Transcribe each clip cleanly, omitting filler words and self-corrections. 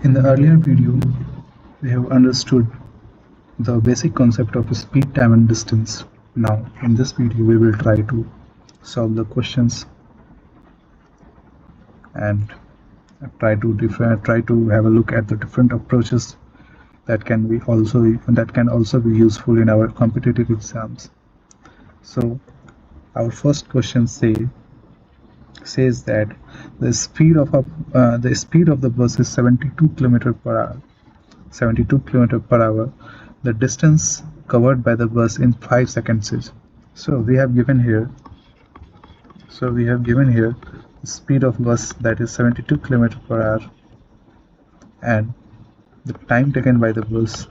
In the earlier video, we have understood the basic concept of speed, time and distance. Now, in this video, we will try to solve the questions and try to have a look at the different approaches that can also be useful in our competitive exams. So, our first question says that the speed of the bus is 72 km per hour. 72 km per hour. The distance covered by the bus in 5 seconds is. So we have given here the speed of bus, that is 72 km per hour, and the time taken by the bus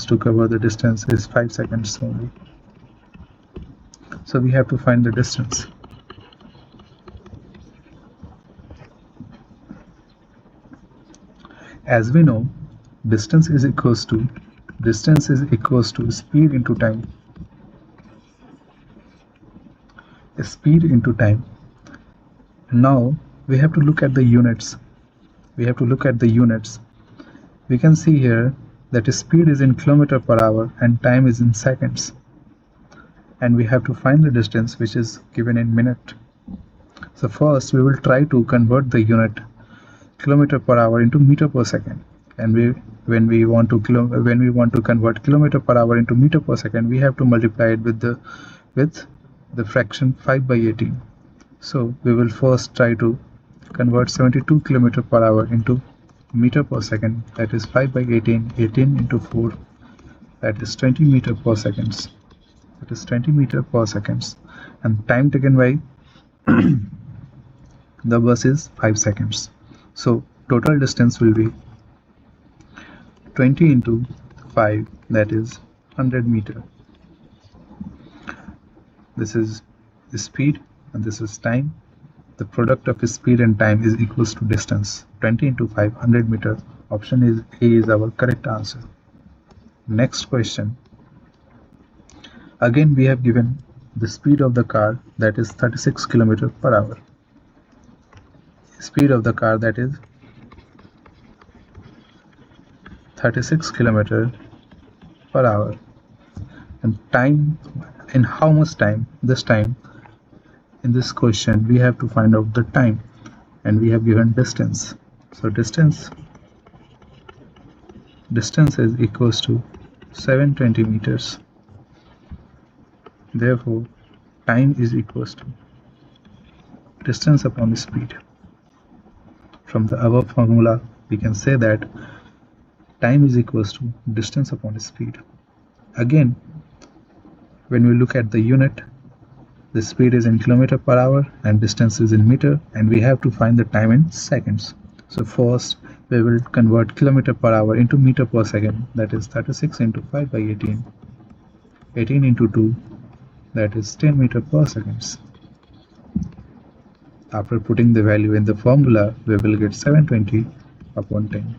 to cover the distance is 5 seconds only. So we have to find the distance. As we know, distance is equals to speed into time. Speed into time. Now we have to look at the units. We can see here that speed is in kilometer per hour and time is in seconds. And we have to find the distance, which is given in minute. So first we will try to convert the unit kilometer per hour into meter per second. And when we want to convert kilometer per hour into meter per second, we have to multiply it with the fraction 5 by 18. So we will first try to convert 72 km per hour into meter per second, that is 5 by 18 into 4, that is 20 meter per seconds. And time taken by the bus is 5 seconds. So total distance will be 20 into 5, that is 100 meter. This is the speed and this is time. The product of speed and time is equals to distance. 20 into 5, 100 meter. Option is A is our correct answer. Next question. Again we have given the speed of the car, that is 36 km per hour. Speed of the car, that is 36 km per hour. And time, in how much time? This time, in this question, we have to find out the time, and we have given distance. So distance is equals to 720 meters. Therefore, time is equals to distance upon speed. From the above formula, we can say that time is equals to distance upon speed. Again, when we look at the unit, the speed is in kilometer per hour and distance is in meter, and we have to find the time in seconds. So first we will convert kilometer per hour into meter per second, that is 36 into 5 by 18. 18 into 2, that is 10 meter per seconds. After putting the value in the formula, we will get 720 upon 10.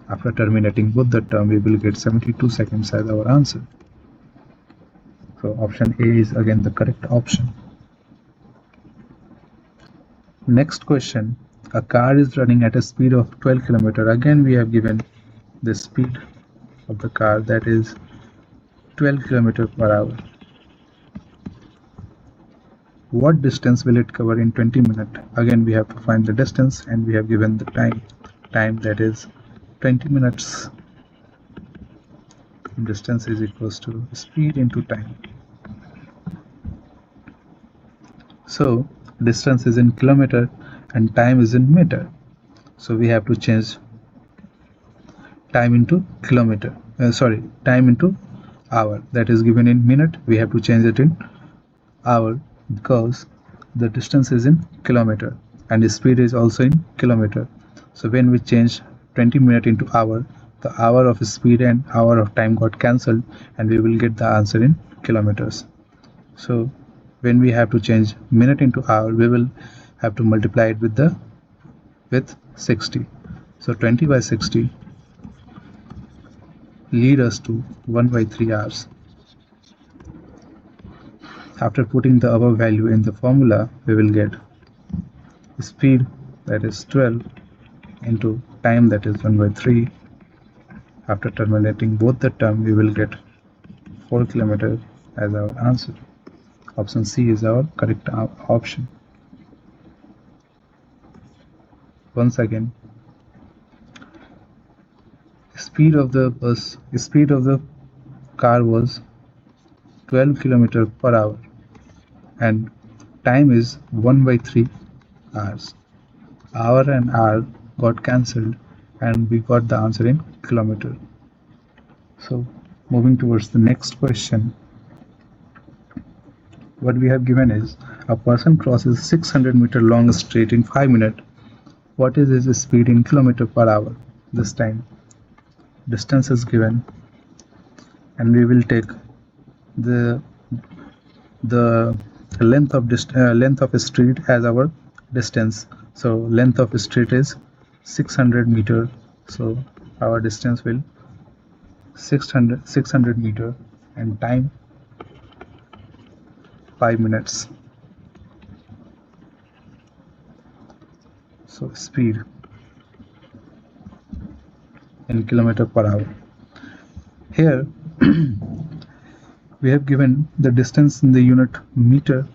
After terminating both the term, we will get 72 seconds as our answer. So option A is again the correct option. Next question. A car is running at a speed of 12 km. Again we have given the speed of the car, that is 12 km per hour. What distance will it cover in 20 minutes? Again we have to find the distance, and we have given the time, that is 20 minutes. Distance is equals to speed into time. So distance is in kilometer and time is in meter. So we have to change time into time into hour, that is given in minute. We have to change it in hour because the distance is in kilometer and the speed is also in kilometer. So when we change 20 minutes into hour, the hour of speed and hour of time got cancelled, and we will get the answer in kilometers. So when we have to change minute into hour, we will have to multiply it with 60. So 20 by 60 lead us to 1 by 3 hours. After putting the above value in the formula, we will get speed, that is 12 into time, that is 1 by 3. After terminating both the term, we will get 4 km as our answer. Option C is our correct option. Once again, speed of the car was 12 km per hour and time is 1 by 3 hours. Hour and hour got cancelled and we got the answer in kilometer. So moving towards the next question, what we have given is a person crosses 600-meter long street in 5 minutes. What is his speed in kilometer per hour? This time distance is given and we will take the length of a street as our distance. So length of a street is 600 meter, so our distance will 600 meter and time 5 minutes. So speed in kilometer per hour. Here we have given the distance in the unit meter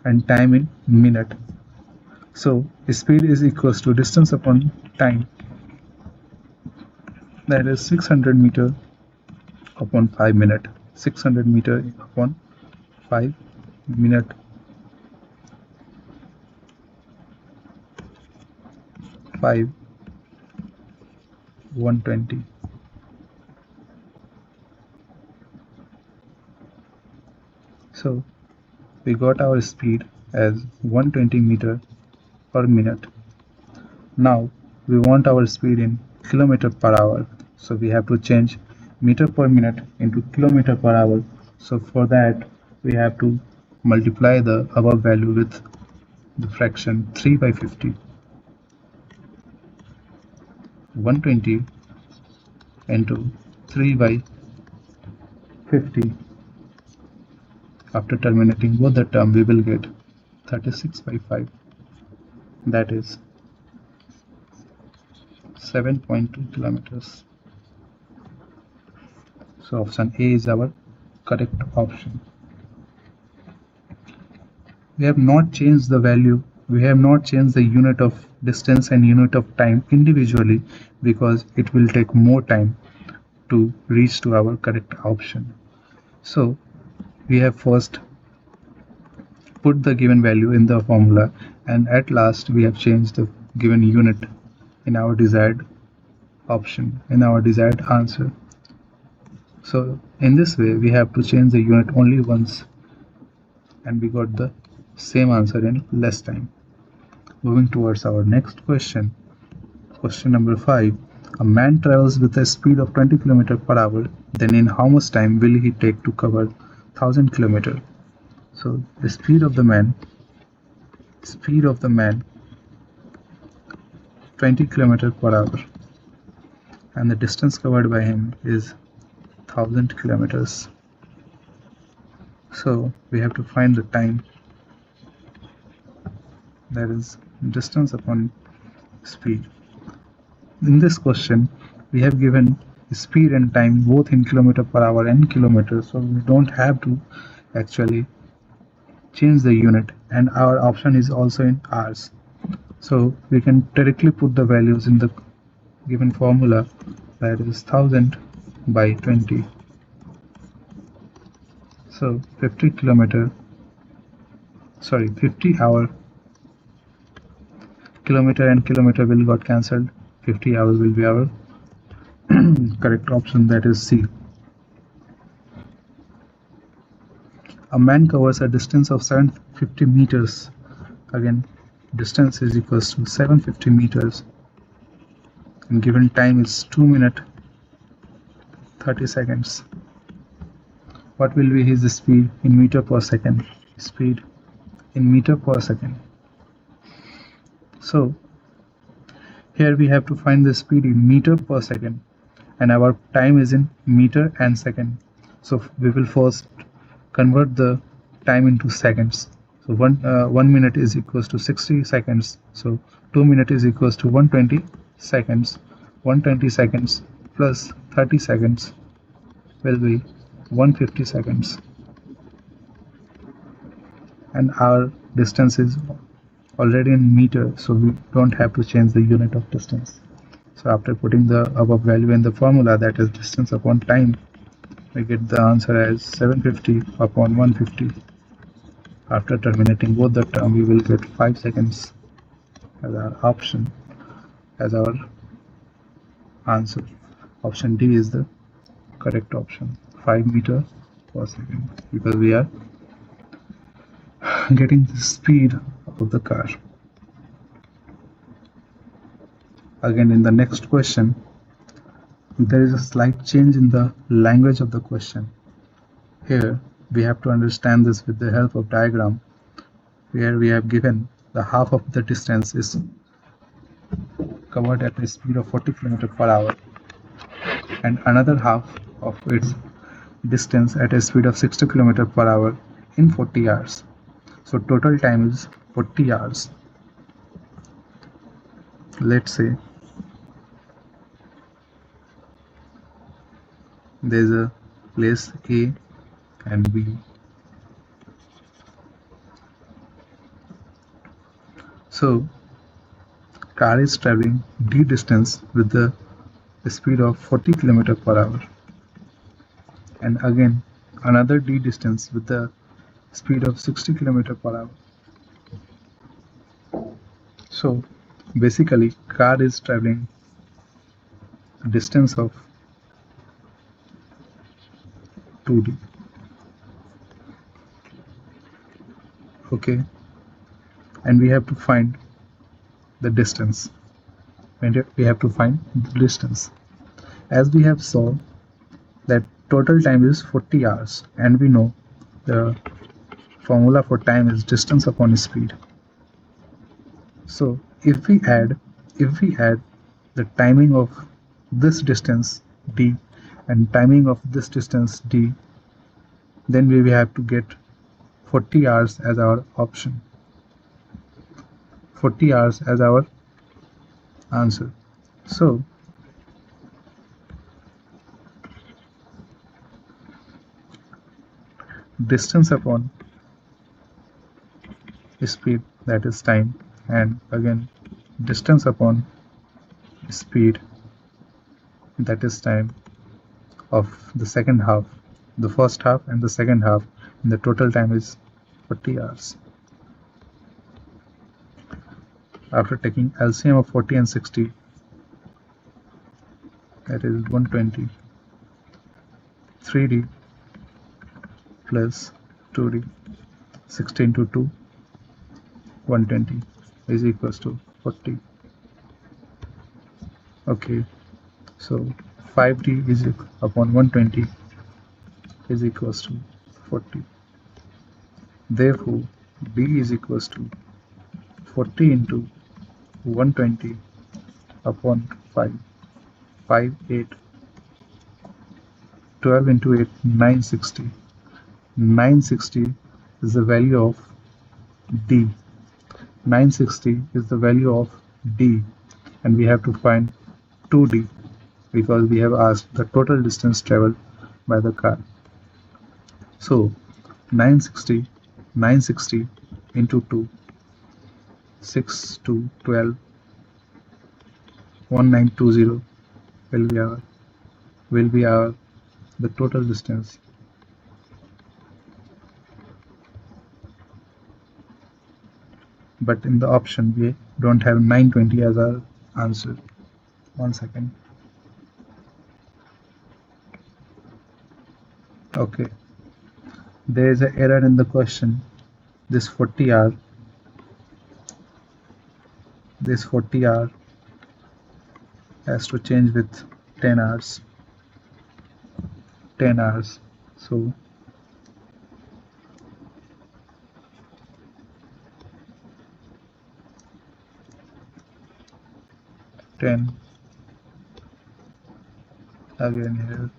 and time in minute. So speed is equals to distance upon time, that is 600 meter upon 5 minute. 600 meter upon 5 minute. 120. So we got our speed as 120 meter per minute. Now we want our speed in kilometer per hour, so we have to change meter per minute into kilometer per hour. So for that we have to multiply the above value with the fraction 3 by 50. 120 into 3 by 50. After terminating both the term, we will get 36 by 5, that is 7.2 kilometers. So option A is our correct option. We have not changed the value, we have not changed the unit of distance and unit of time individually because it will take more time to reach to our correct option. So we have first put the given value in the formula and at last we have changed the given unit in our desired option, in our desired answer. So in this way we have to change the unit only once and we got the same answer in less time. Moving towards our next question, question number 5. A man travels with a speed of 20 km per hour, then in how much time will he take to cover 1000 km? So the speed of the man 20 km per hour and the distance covered by him is 1000 kilometers. So we have to find the time, that is distance upon speed. In this question we have given speed and time both in kilometer per hour and kilometers, so we don't have to actually change the unit and our option is also in hours, so we can directly put the values in the given formula, that is 1000 by 20. So 50 hour, kilometer and kilometer will got cancelled, 50 hours will be our correct option, that is C. A man covers a distance of 750 meters. Again, distance is equals to 750 meters and given time is 2 minutes 30 seconds. What will be his speed in meter per second? Speed in meter per second. So here we have to find the speed in meter per second and our time is in meter and second. So we will first convert the time into seconds. So 1 minute is equals to 60 seconds. So 2 minutes is equals to 120 seconds, 120 seconds plus 30 seconds will be 150 seconds, and our distance is already in meter, so we don't have to change the unit of distance. So after putting the above value in the formula, that is distance upon time, we get the answer as 750 upon 150. After terminating both the term, we will get 5 seconds as our option, as our answer. Option D is the correct option, 5 meter per second, because we are getting the speed of the car. Again, in the next question, there is a slight change in the language of the question. Here we have to understand this with the help of diagram, where we have given the half of the distance is covered at a speed of 40 km per hour, and another half of its distance at a speed of 60 km per hour in 40 hours. So total time is 40 hours. Let's say there's a place A and B. So car is traveling d distance with the speed of 40 km per hour, and again another d distance with the speed of 60 km per hour. So basically car is traveling distance of 2d. Okay, and we have to find the distance. We have to find the distance. As we have saw that total time is 40 hours, and we know the formula for time is distance upon speed. So if we add the timing of this distance d and timing of this distance d, then we will have to get 40 hours as our option, 40 hours as our answer. So distance upon speed, that is time, and again distance upon speed, that is time, of the second half, the first half and the second half, and the total time is 40 hours. After taking LCM of 40 and 60, that is 120, 3d plus 2d, 60 into 2, 120 is equals to 40. Okay, so 5d is upon 120 is equals to 40. Therefore d is equals to 40 into 120 upon 5, 5, 8, 12 into 8, 960. 960 is the value of d. 960 is the value of d, and we have to find 2d because we have asked the total distance traveled by the car. So 960 into 2, 6 to 12, 1920 will be our the total distance. But in the option we don't have 920 as our answer. One second. Okay, there is an error in the question. This 40 hour has to change with 10 hours. 10 hours. So ten, again here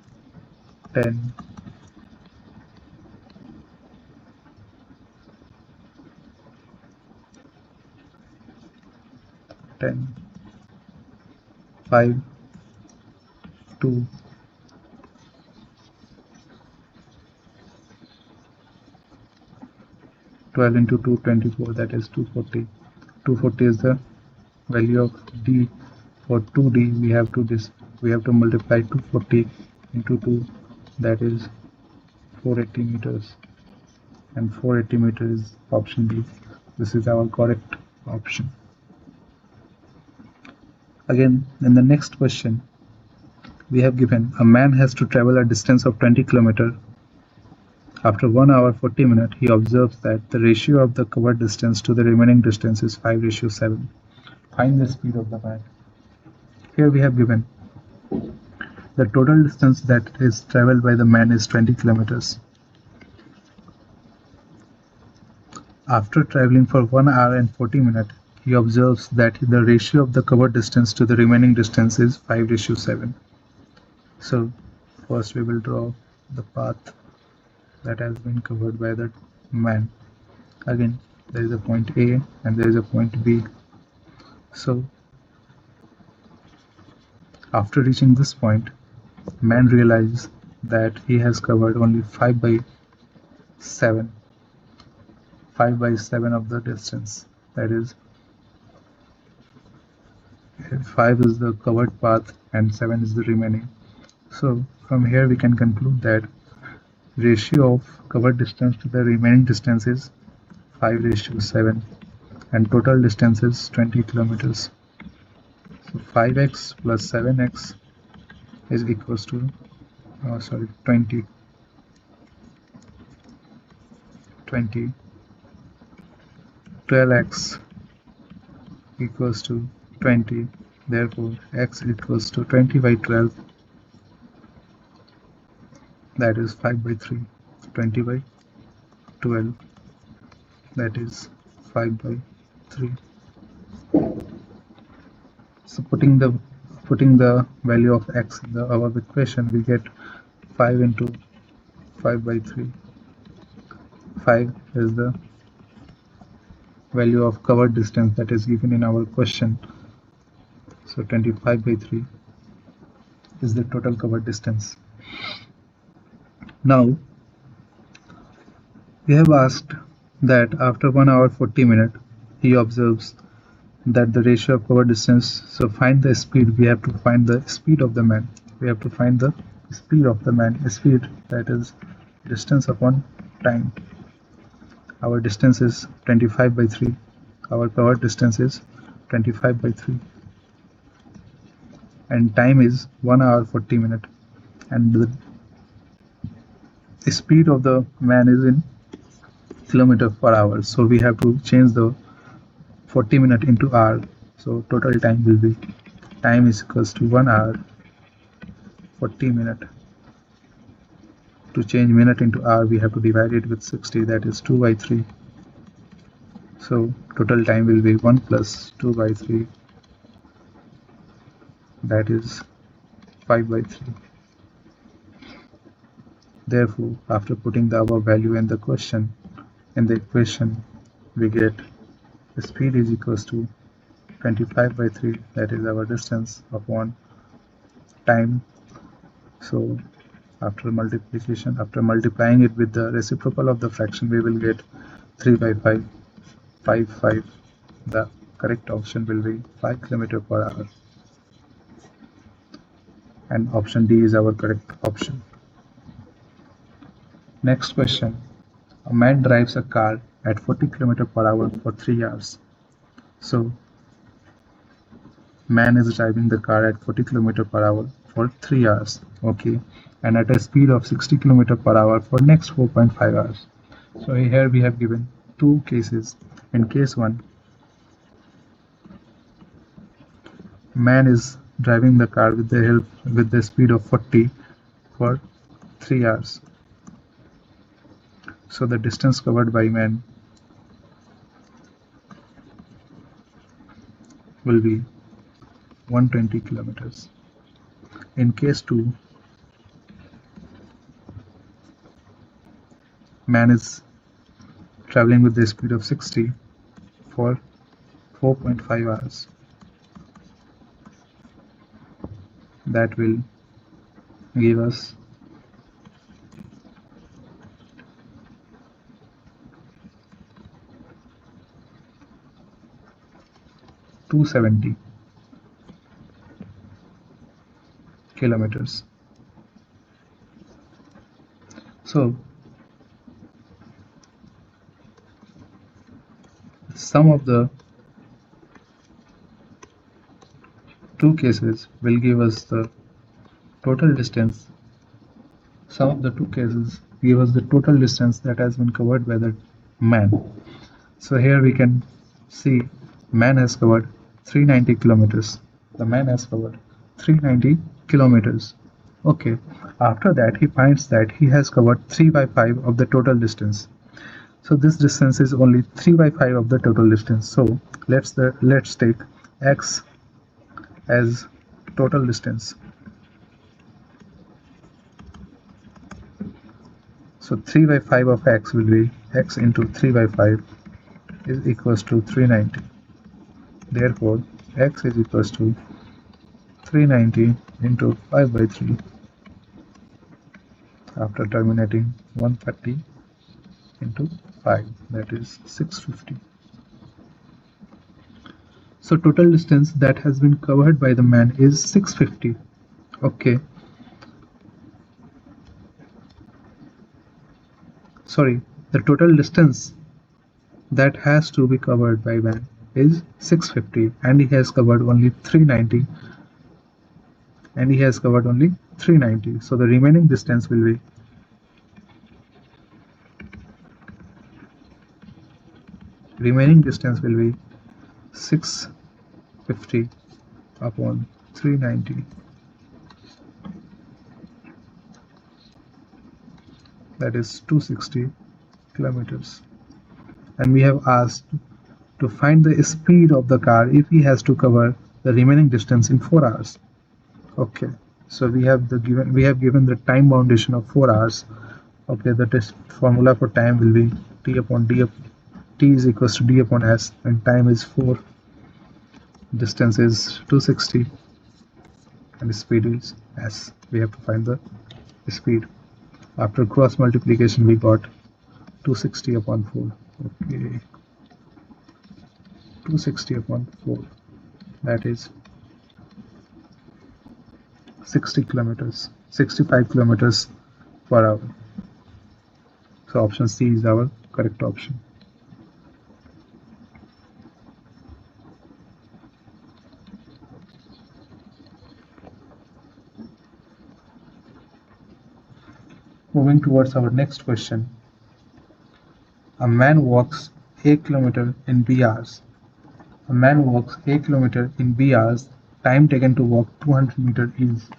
10, 10, 5 to 12 into 2, 24, that is 240. 240 is the value of d. For 2d we have to multiply 240 into 2, that is 480 meters, and 480 meters is option B. This is our correct option. Again, in the next question, we have given a man has to travel a distance of 20 km. After 1 hour 40 minutes, he observes that the ratio of the covered distance to the remaining distance is 5:7. Find the speed of the man. Here we have given the total distance that is traveled by the man is 20 kilometers. After traveling for 1 hour and 40 minutes, he observes that the ratio of the covered distance to the remaining distance is 5:7. So first we will draw the path that has been covered by the man. Again, there is a point A and there is a point B. So after reaching this point, man realizes that he has covered only 5/7 of the distance. That is, 5 is the covered path and 7 is the remaining. So from here we can conclude that ratio of covered distance to the remaining distance is 5:7 and total distance is 20 kilometers. So 5x plus 7x is equals to 20. 12x equals to 20. Therefore x equals to 20/12, that is 5/3. 20/12, that is 5/3. So putting the value of x in our equation, we get 5 into 5/3. 5 is the value of covered distance that is given in our question. So 25/3 is the total covered distance. Now we have asked that after 1 hour 40 minutes, he observes that the ratio of covered distance. So find the speed. We have to find the speed of the man. We have to find the speed of the man. Speed, that is distance upon time. Our distance is 25/3. Our covered distance is 25/3, and time is 1 hour 40 minutes, and the speed of the man is in kilometers per hour. So we have to change the 40 minutes into hour. So total time will be, time is equals to 1 hour 40 minutes. To change minute into hour, we have to divide it with 60, that is 2/3. So total time will be 1 plus 2/3, that is 5/3. Therefore, after putting the above value in the question, in the equation, we get the speed is equals to 25/3, that is our distance, upon time. So after multiplication, after multiplying it with the reciprocal of the fraction, we will get 3/5, 5/5. The correct option will be 5 km per hour, and option D is our correct option. Next question. A man drives a car at 40 km per hour for 3 hours. So man is driving the car at 40 km per hour for 3 hours, okay, and at a speed of 60 km per hour for next 4.5 hours. So here we have given two cases. In case 1, man is driving the car with the speed of 40 for 3 hours. So the distance covered by man will be 120 kilometers. In case 2, man is traveling with the speed of 60 for 4.5 hours. that will give us 270 kilometers. So sum of the two cases will give us the total distance. Sum of the two cases give us the total distance that has been covered by the man. So here we can see man has covered 390 kilometers. The man has covered 390 kilometers. Okay. After that, he finds that he has covered 3 by 5 of the total distance. So this distance is only 3 by 5 of the total distance. So let's take x as total distance. So 3 by 5 of x will be x into 3 by 5 is equals to 390. Therefore, x is equals to 390 into 5 by 3 after terminating 130 into 5, that is 650. So total distance that has been covered by the man is 650. Okay. Sorry, the total distance that has to be covered by man is 650 and he has covered only 390 so the remaining distance will be remaining distance will be 650 upon 390, that is 260 kilometers. And we have asked to find the speed of the car if he has to cover the remaining distance in 4 hours. Okay, so we have given the time boundation of 4 hours. Okay, the test formula for time will be t upon d, t is equals to d upon s, and time is 4, distance is 260, and speed is s. We have to find the speed. After cross multiplication, we got 260 upon 4. Okay, 260 upon 4, that is 60 kilometers, 65 kilometers per hour. So option C is our correct option. Moving towards our next question. A man walks 8 kilometers in B hours. A man walks 8 kilometers in B hours. Time taken to walk 200 meters is.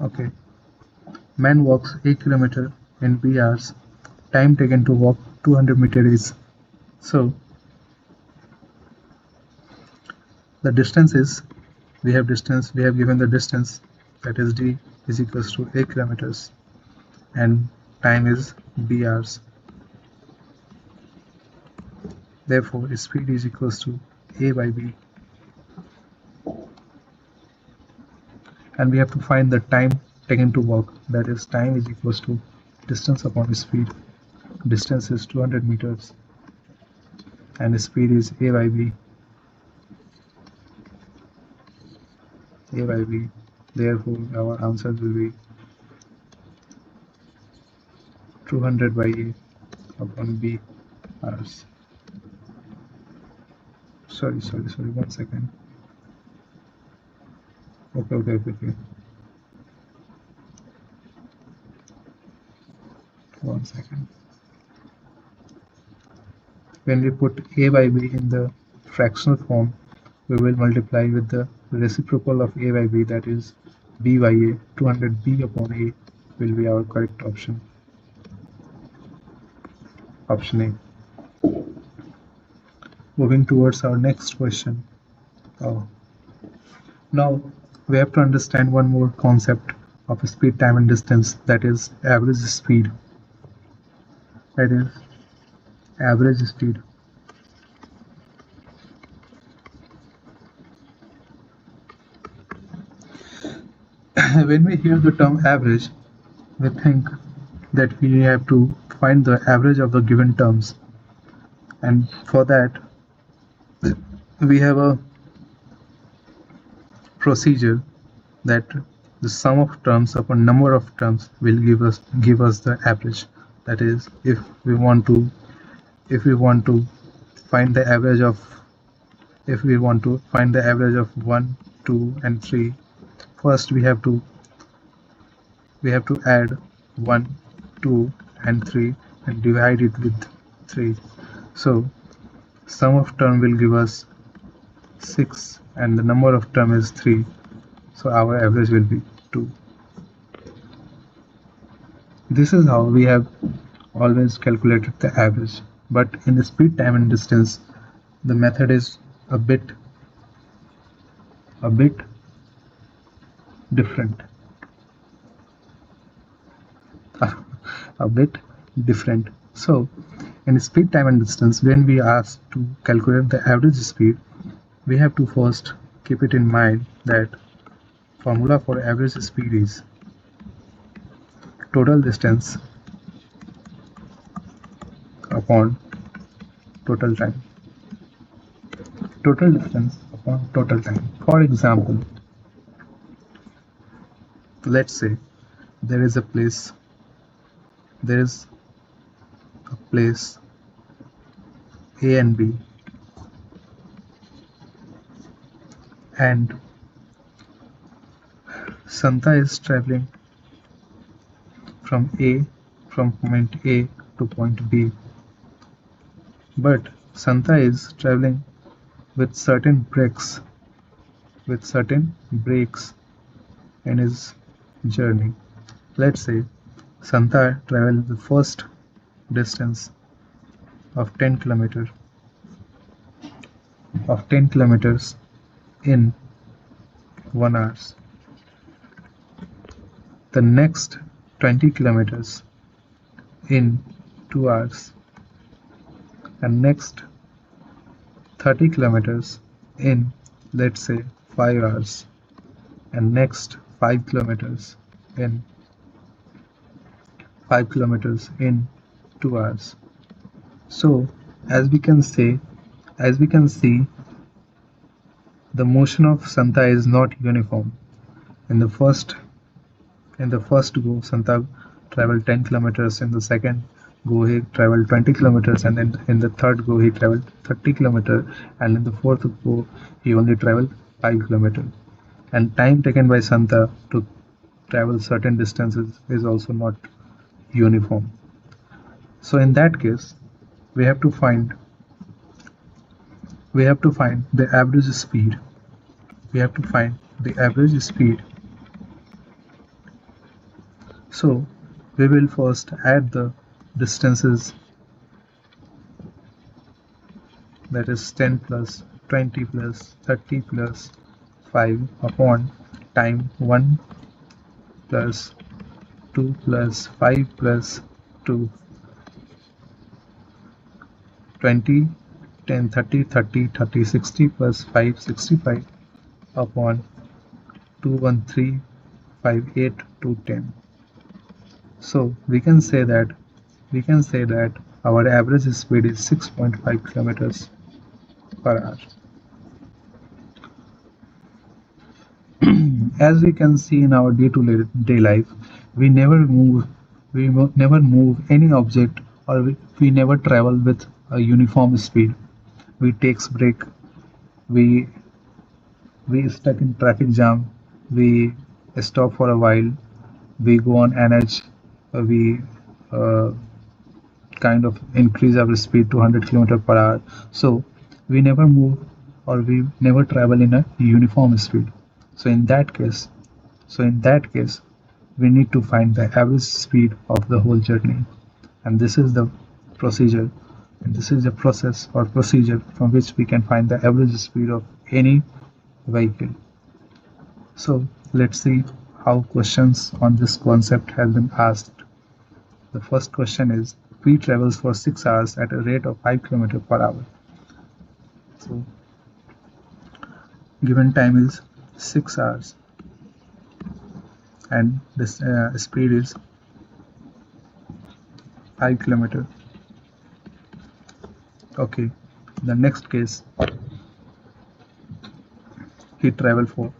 Okay. Man walks 8 kilometers in B hours. Time taken to walk 200 meters is. So the distance is, we have given the distance, that is d is equals to 8 kilometers and time is b hours. Therefore speed is equals to a by b, and we have to find the time taken to walk, that is time is equals to distance upon speed. Distance is 200 meters and speed is a by b. Therefore our answer will be 200 by a upon b hours. Sorry, 1 second. Okay. 1 second. When we put a by b in the fractional form, we will multiply with the reciprocal of a by b, that is b by a. 200b upon a will be our correct option. Option A. Moving towards our next question. Oh, now we have to understand one more concept of speed, time, and distance, that is average speed. That is average speed. When we hear the term average, we think that we have to find the average of the given terms, and for that we have a procedure that the sum of terms upon number of terms will give us the average. That is, if we want to find the average of if we want to find the average of 1, 2 and 3, first we have to add 1, 2 and 3 and divide it with 3. So sum of term will give us 6 and the number of term is 3, so our average will be 2. This is how we have always calculated the average, but in the speed, time and distance the method is a bit different. A bit different. So in speed, time and distance, when we ask to calculate the average speed, we have to first keep it in mind that formula for average speed is total distance upon total time. Total distance upon total time. For example, let's say there is a place A and B, and Santa is traveling from point A to point B, but Santa is traveling with certain breaks in his journey. Let's say Santa traveled the first distance of 10 kilometers in 1 hour. The next 20 kilometers in 2 hours, and next 30 kilometers in, let's say, 5 hours, and next 5 kilometers in 2 hours. So as we can see, the motion of Santa is not uniform. In the first go, Santa traveled 10 kilometers. In the second go, he traveled 20 kilometers, and then in the third go, he traveled 30 kilometers, and in the fourth go, he only traveled 5 kilometers. And time taken by Santa to travel certain distances is also not uniform. So in that case, we have to find the average speed. So we will first add the distances, that is 10 plus 20 plus 30 plus 5 upon time 1 plus 2 plus 5 plus 2, 20, 10, 30, 30, 30, 60 plus 5, 65 upon 213, 58 to 10. So we can say that our average speed is 6.5 kilometers per hour. As we can see in our day-to-day life, we never move any object, or we never travel with a uniform speed. We takes break, we stuck in traffic jam, we stop for a while, we go on NH, we kind of increase our speed to 100 km per hour. So we never move, or we never travel in a uniform speed. So in that case, we need to find the average speed of the whole journey, and this is the procedure And this is a process or procedure from which we can find the average speed of any vehicle. So let's see how questions on this concept have been asked. The first question is, P travels for 6 hours at a rate of 5 km per hour. So given time is 6 hours and this speed is 5 km. Okay, the next case, he traveled for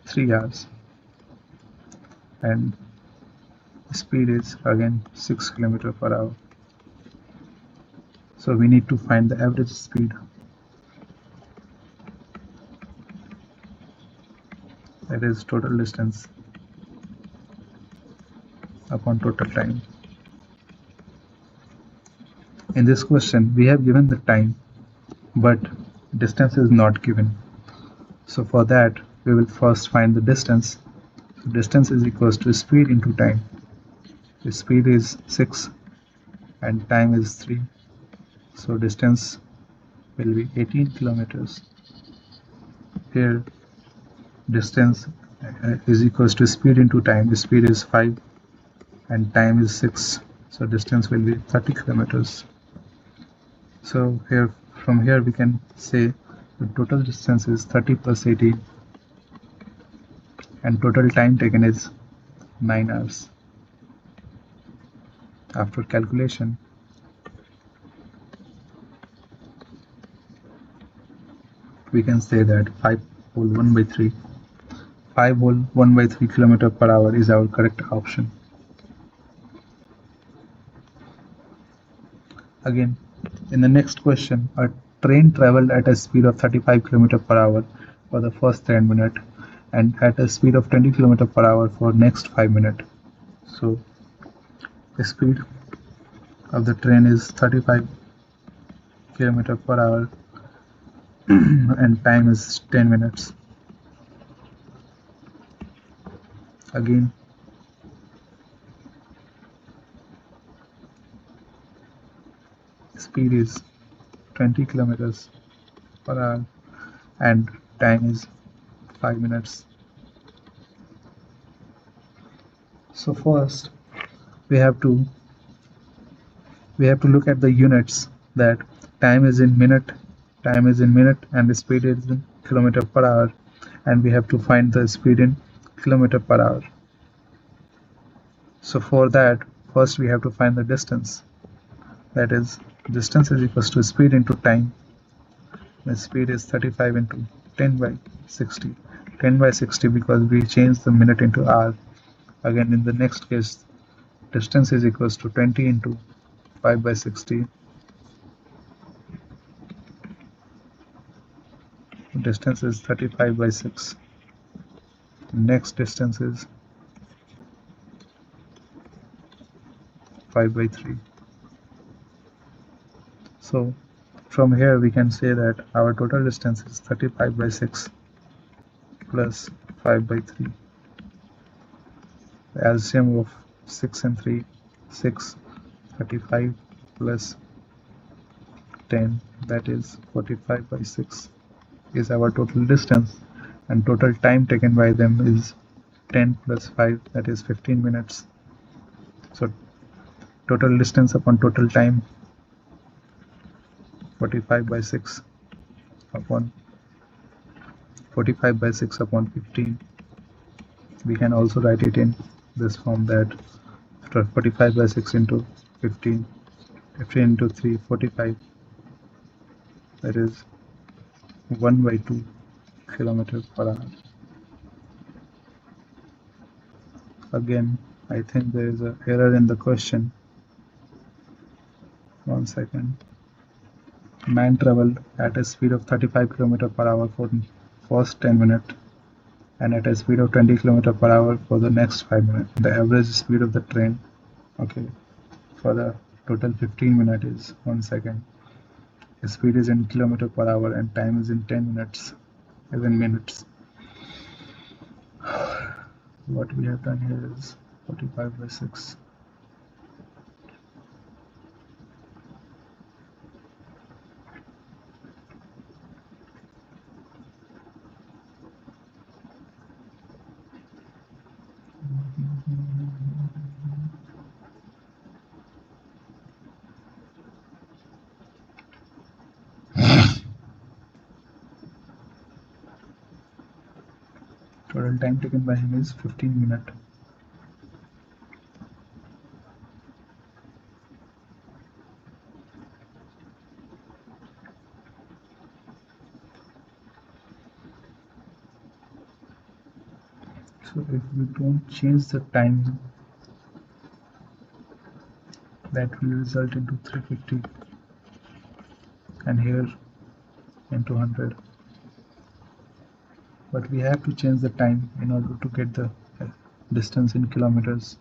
3 hours and speed is again 6 km per hour. So we need to find the average speed. That is total distance upon total time. In this question, we have given the time, but distance is not given. So for that, we will first find the distance. So distance is equals to speed into time. The speed is 6 and time is 3. So distance will be 18 kilometers. Here distance is equals to speed into time. The speed is 5 and time is 6. So distance will be 30 kilometers. So here from here we can say the total distance is 30 plus 18 and total time taken is 9 hours. After calculation, we can say that 5 whole 1 by 3 5 whole 1 by 3 km per hour is our correct option. Again, in the next question, a train traveled at a speed of 35 km per hour for the first 10 minutes and at a speed of 20 km per hour for next 5 minutes. So the speed of the train is 35 km per hour and time is 10 minutes. Again, speed is 20 kilometers per hour and time is 5 minutes. So first we have to look at the units, that time is in minute and the speed is in kilometer per hour, and we have to find the speed in kilometer per hour. So for that, first we have to find the distance. That is, distance is equals to speed into time. The speed is 35 into 10 by 60. 10 by 60 because we change the minute into hour. Again, in the next case, distance is equals to 20 into 5 by 60. Distance is 35 by 6. Next distance is 5 by 3. So from here we can say that our total distance is 35 by 6 plus 5 by 3. The LCM of 6 and 3, 6, 35 plus 10, that is 45 by 6 is our total distance, and total time taken by them is 10 plus 5, that is 15 minutes. So total distance upon total time, 45 by 6 upon 15. We can also write it in this form, that 45 by 6 into 15, 15 into 3, 45, that is 1 by 2 kilometers per hour. Again, I think there is an error in the question. 1 second. Man traveled at a speed of 35 km per hour for first 10 minutes and at a speed of 20 km per hour for the next 5 minutes. The average speed of the train, okay, for the total 15 minutes is 1 second. The speed is in km per hour and time is in 10 minutes, as in minutes. What we have done here is 45 by 6. Total time taken by him is 15 minutes. So if we don't change the time, that will result into 350 and here into 100. But we have to change the time in order to get the distance in kilometers.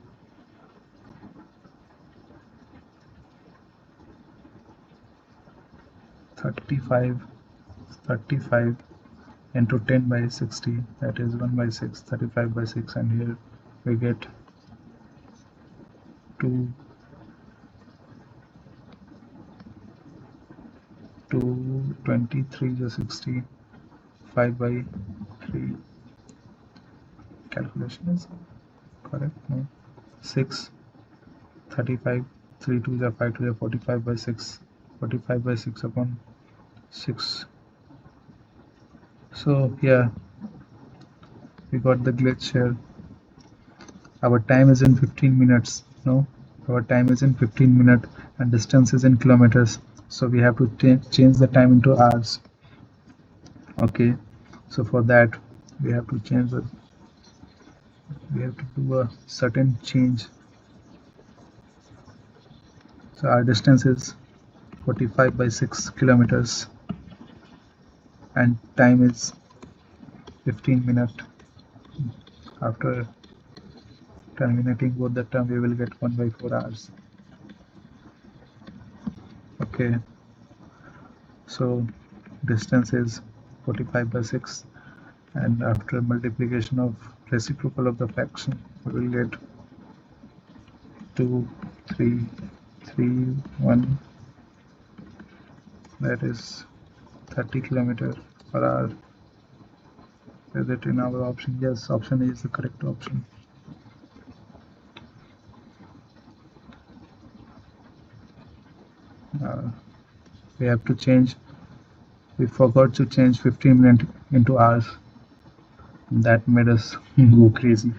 Thirty-five into 10 by 60, that is 1 by 6, 35 by 6, and here we get 223 to 60, 5 by 3. Calculation is correct? No. 6, 35, 3 to the 5 to the 45 by 6, 45 by 6 upon 6. So yeah, we got the glitch here. Our time is in 15 minutes. No, our time is in 15 minutes and distance is in kilometers. So we have to change the time into hours. Okay, so for that we have to change the, we have to do a certain change. So our distance is 45 by 6 kilometers and time is 15 minutes. After terminating both the term, we will get 1 by 4 hours. Okay, so distance is 45 by 6 and after multiplication of reciprocal of the fraction, we will get 2, 3, 3, 1, that is 30 kilometers per hour. Is it in our option? Yes, option A is the correct option. We have to change, we forgot to change 15 minutes into hours. That made us go crazy.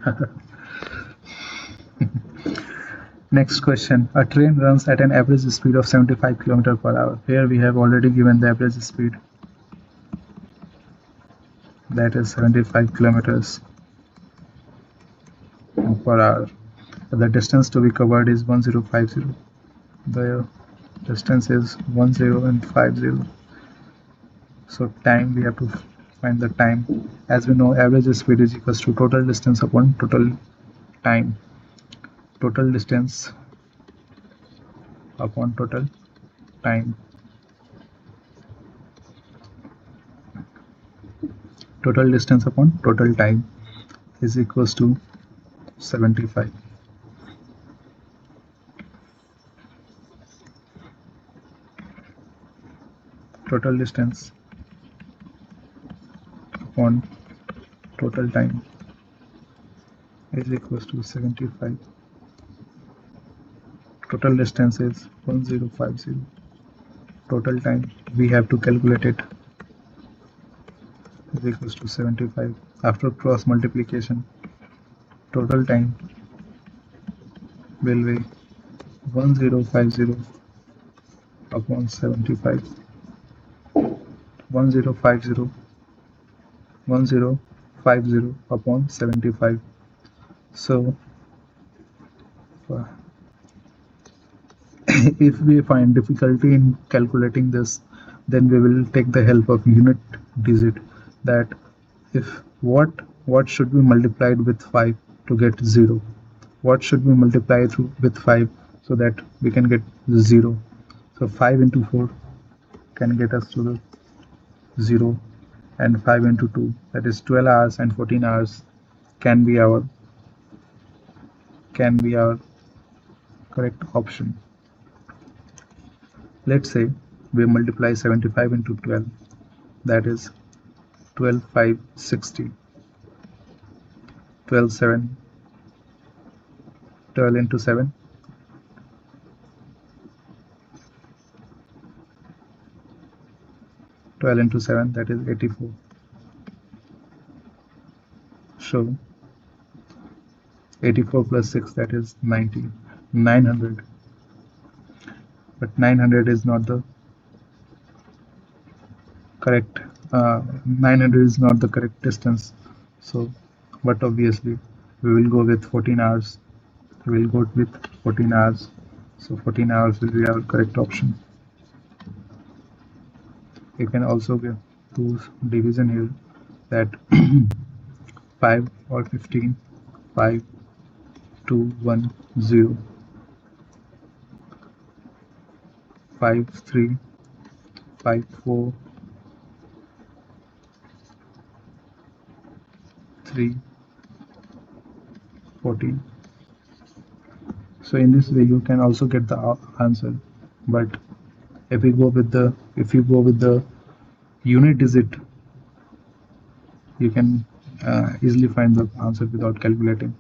Next question. A train runs at an average speed of 75 km per hour. Here we have already given the average speed. That is 75 kilometers per hour. The distance to be covered is 1050. The distance is 10 and 50. So time, we have to find the time. As we know, average speed is equals to total distance upon total time. Total distance upon total time. Total distance upon total time is equals to 75. Total distance upon total time is equals to 75. Total distance is 1050. Total time, we have to calculate it, is equals to 75. After cross multiplication, total time will be 1050 upon 75. 1050 upon 75. So if we find difficulty in calculating this, then we will take the help of unit digit, that if what should be multiplied with 5 to get 0, what should be multiplied with 5 so that we can get 0. So 5 into 4 can get us to the 0, and 5 into 2, that is 12 hours and 14 hours can be our correct option. Let's say we multiply 75 into 12, that is 12 5 60, 12 7, 12 into 7, 12 into 7, that is 84. So 84 plus 6, that is 90. 900, but 900 is not the correct 900 is not the correct distance. So but obviously we will go with 14 hours. We will go with 14 hours. So 14 hours will be our correct option. You can also do division here, that 5 or 15, 5, 2, 1, 0, 5, 3, 5, 4, 3, 14. So in this way you can also get the answer. But if you go with the unit digit, you can easily find the answer without calculation.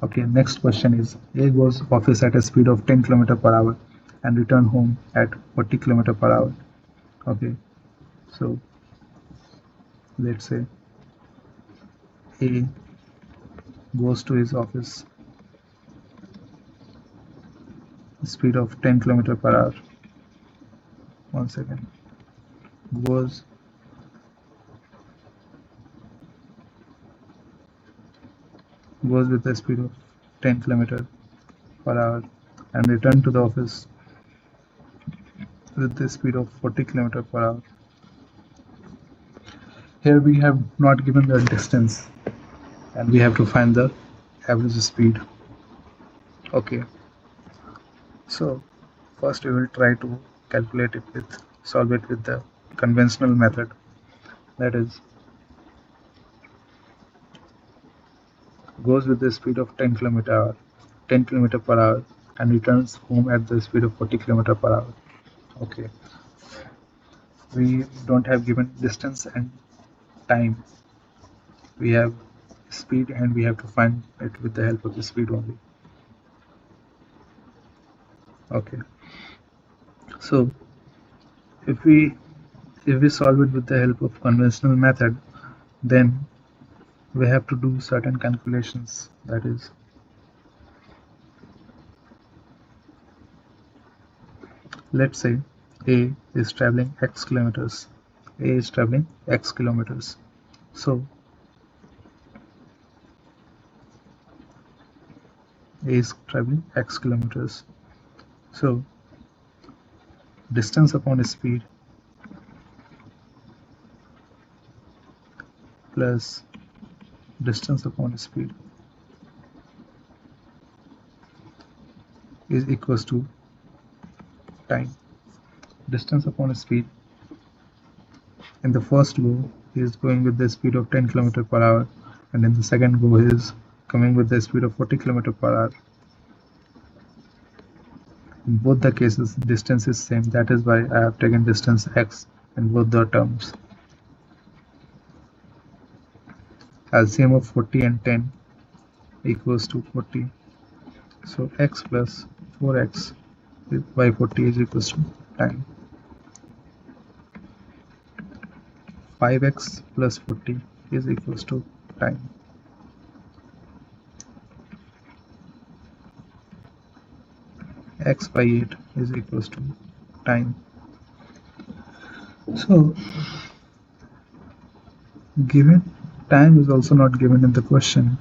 Okay, next question is, A goes office at a speed of 10 km per hour and return home at 40 km per hour. Okay, so let's say A goes to his office speed of 10 km per hour. One second. Goes with the speed of 10 km per hour and return to the office with the speed of 40 km per hour. Here we have not given the distance and we have to find the average speed. Okay, so first we will try to solve it with the conventional method, that is, goes with the speed of 10 km per hour and returns home at the speed of 40 km per hour. Okay, we don't have given distance and time. We have speed and we have to find it with the help of the speed only. Okay, so if we solve it with the help of conventional method, then we have to do certain calculations. That is, let's say A is traveling X kilometers. So A is traveling X kilometers. So distance upon speed plus distance upon speed is equals to time. Distance upon speed, in the first go he is going with the speed of 10 km per hour, and in the second go he is coming with the speed of 40 km per hour. In both the cases distance is same, that is why I have taken distance x in both the terms. LCM of 40 and 10 equals to 40. So x plus 4x by 40 is equals to time. 5x plus 40 is equals to time. X by 8 is equals to time. So given time is also not given in the question.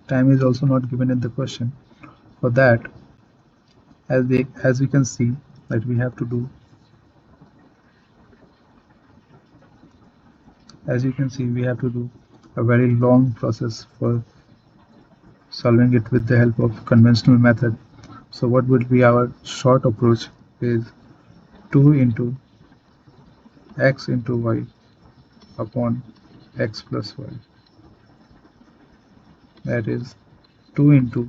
Time is also not given in the question. For that, as we can see, that we have to do, as you can see, we have to do a very long process for solving it with the help of conventional method. So what would be our short approach is 2 into x into y upon x plus y. That is 2 into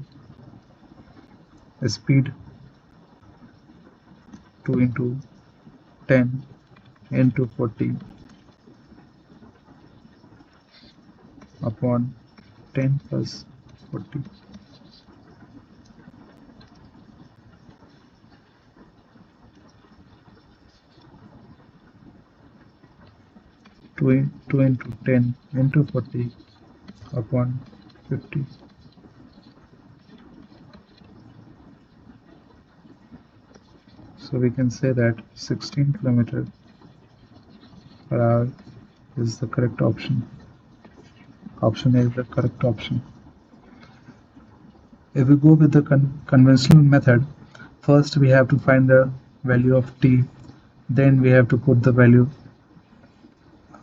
the speed, 2 into 10 into 40 upon 10 plus 40. 2 into 10 into 40 upon 50. So we can say that 16 km per hour is the correct option. Option A is the correct option. If we go with the conventional method, first we have to find the value of t, then we have to put the value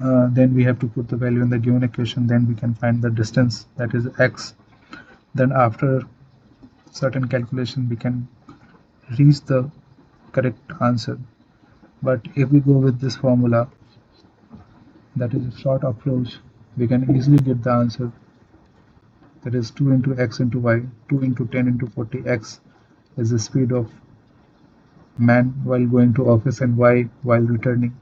in the given equation, then we can find the distance, that is x. Then after certain calculation we can reach the correct answer. But if we go with this formula, that is a short approach, we can easily get the answer, that is 2 into x into y. 2 into 10 into 40. X is the speed of man while going to office and y while returning.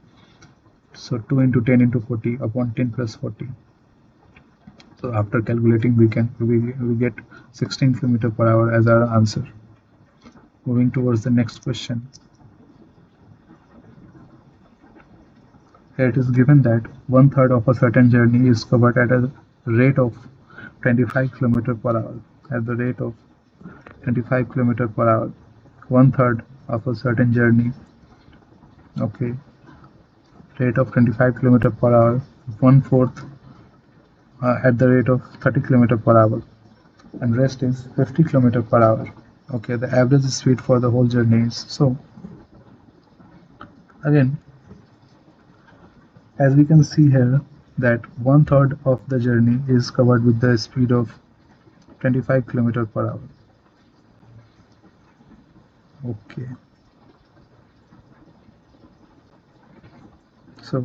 So 2 into 10 into 40 upon 10 plus 40. So after calculating we get 16 km per hour as our answer. Moving towards the next question. Here it is given that 1/3 of a certain journey is covered at a rate of 25 km per hour. At the rate of 25 km per hour, 1/3 of a certain journey, okay, rate of 25 km per hour, 1/4 at the rate of 30 km per hour, and rest is 50 km per hour. Okay, the average speed for the whole journey is, so again, as we can see here, that 1/3 of the journey is covered with the speed of 25 km per hour. Okay, so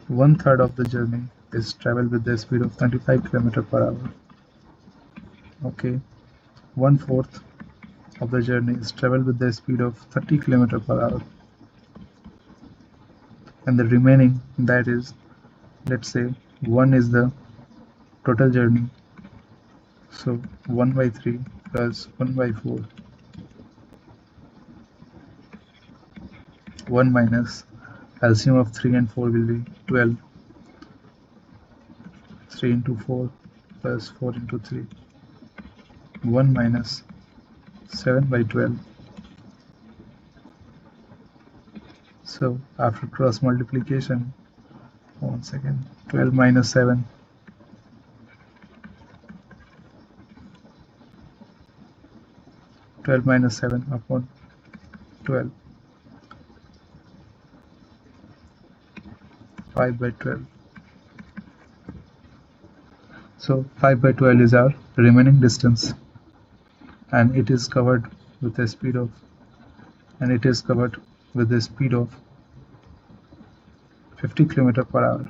1/3 of the journey is traveled with the speed of 25 km per hour. Okay, 1/4 of the journey is traveled with the speed of 30 km per hour, and the remaining, that is, let's say 1 is the total journey, so 1/3 plus 1/4, 1 minus LCM of 3 and 4 will be 12, 3 into 4 plus 4 into 3, 1 minus 7/12. So after cross multiplication, one second, 12 minus 7, 12 minus 7 upon 12, 5/12. So 5/12 is our remaining distance, and it is covered with a speed of 50 km per hour.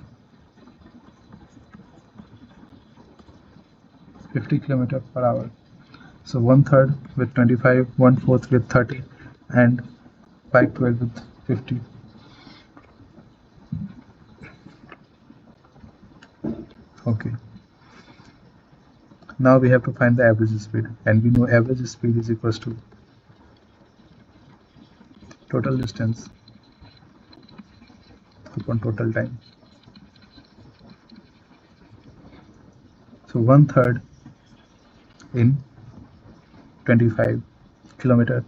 50 km per hour. So 1/3 with 25, 1/4 with 30, and 5/12 with 50. Okay. Now we have to find the average speed, and we know average speed is equals to total distance upon total time. So 1/3 in 25 kilometer,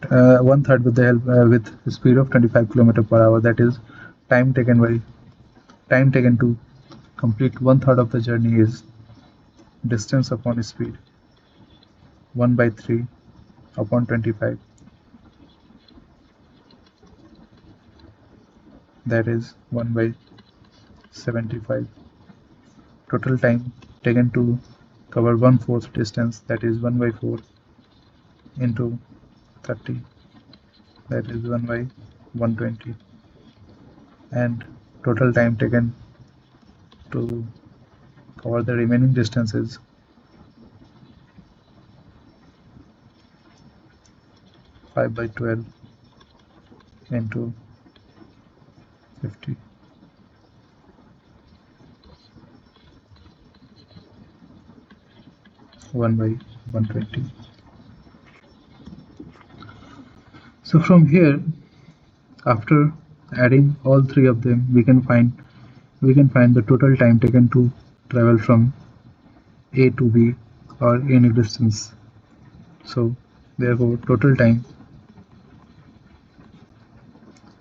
1/3 with the help with the speed of 25 km per hour, that is time taken to complete 1/3 of the journey is distance upon speed, 1/3 upon 25, that is 1/75. Total time taken to cover 1/4 distance, that is 1/4 into 30, that is 1/120, and total time taken to cover the remaining distance is 5/12 into 50. 1 by 120. So from here, after adding all three of them, we can find the total time taken to travel from A to B or any distance. So therefore total time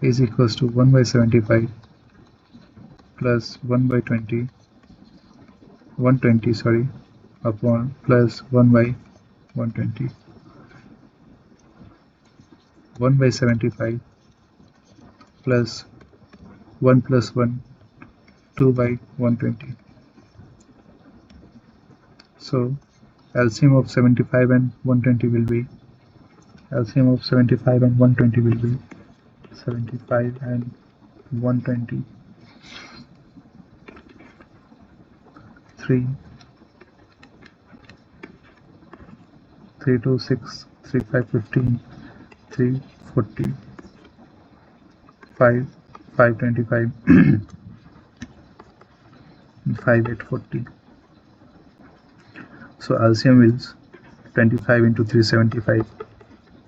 is equals to 1 by 75 plus 1 by 120 upon plus 1 by 120. 1 by 75 plus 1 plus 1, 2 by 120. So LCM of 75 and 120 will be 75 and 120, 3, 3 to 6, 3, 5, 15, 3, 40, 5, 5, 25, 5, 8, 40. So LCM is 25 into 375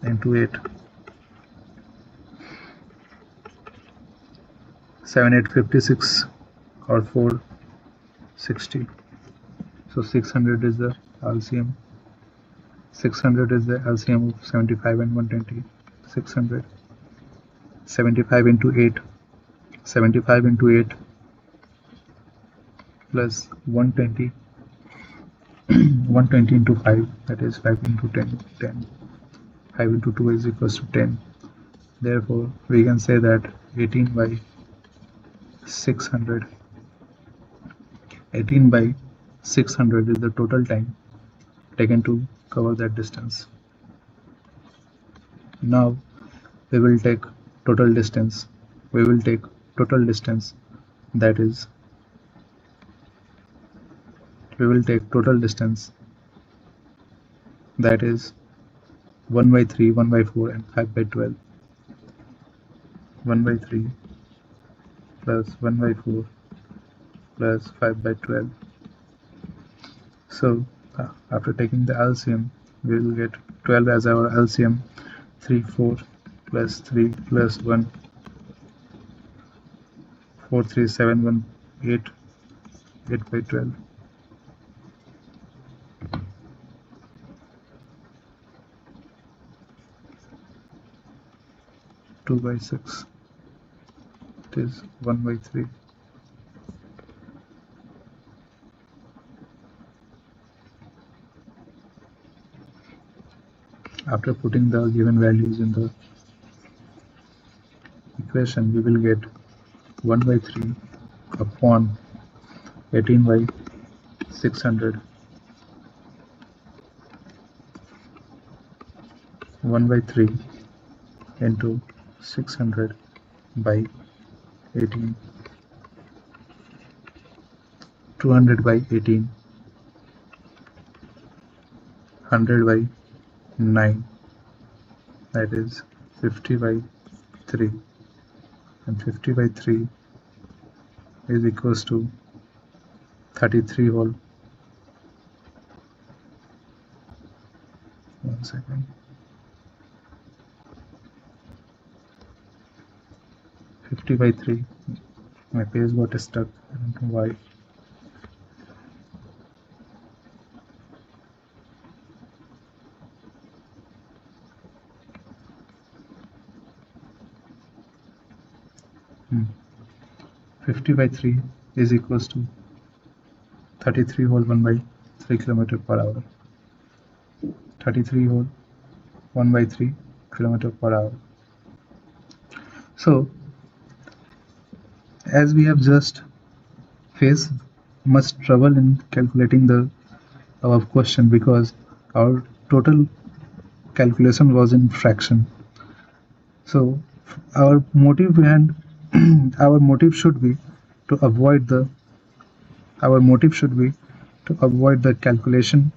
into 8. 7, 8, 56 or 4, 60. So 600 is the LCM. 600 is the LCM of 75 and 120. 600. 75 into 8. 75 into 8 plus 120. 120 into 5, that is 5 into 10. 10. 5 into 2 is equals to 10. Therefore, we can say that 18 by 600. 18 by 600 is the total time taken to cover that distance. Now we will take total distance. That is, we will take total distance that is 1 by 3, 1 by 4 and 5 by 12. 1 by 3 plus 1 by 4 plus 5 by 12. So after taking the LCM, we will get 12 as our LCM. 3, 4 plus 3 plus 1, 4, 3, 7, 1, 8, 8 by 12. 2 by 6, it is 1 by 3. After putting the given values in the equation, we will get 1 by 3 upon 18 by 600. 1 by 3 into 600 by 18. 200 by 18. 100 by 9. That is 50 by 3. And 50 by 3 is equals to 33 whole. 1 second. 50 by 3. My page got stuck. I don't know why. Hmm. 50 by 3 is equals to 33 whole 1 by 3 kilometer per hour. 33 whole 1 by 3 kilometer per hour. So as we have just faced much trouble in calculating our question, because our total calculation was in fraction. So our motive behind our motive should be to avoid the calculation,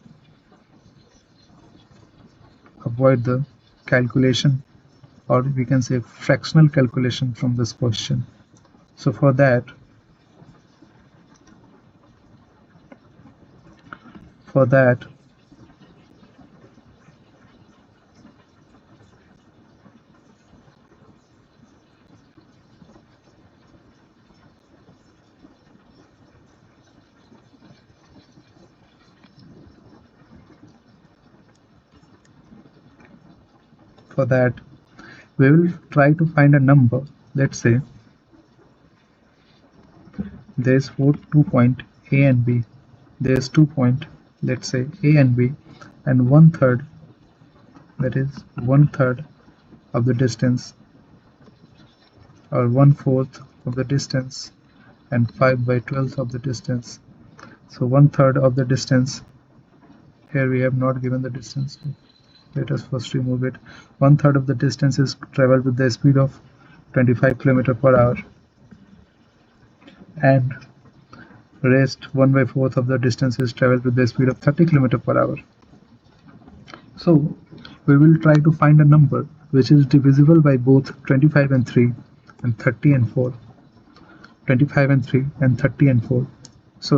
or we can say fractional calculation from this question. So for that for that we will try to find a number. Let's say there's 2 point A and B. There's 2 point, let's say A and B, and 1/3, that is 1/3 of the distance, or 1/4 of the distance, and 5/12 of the distance. So 1/3 of the distance, here we have not given the distance. Let us first remove it. 1/3 of the distance is traveled with the speed of 25 km/h, and rest 1/4 of the distance is traveled with the speed of 30 km/h. So we will try to find a number which is divisible by both 25 and 3 and 30 and 4. 25 and 3 and 30 and 4. So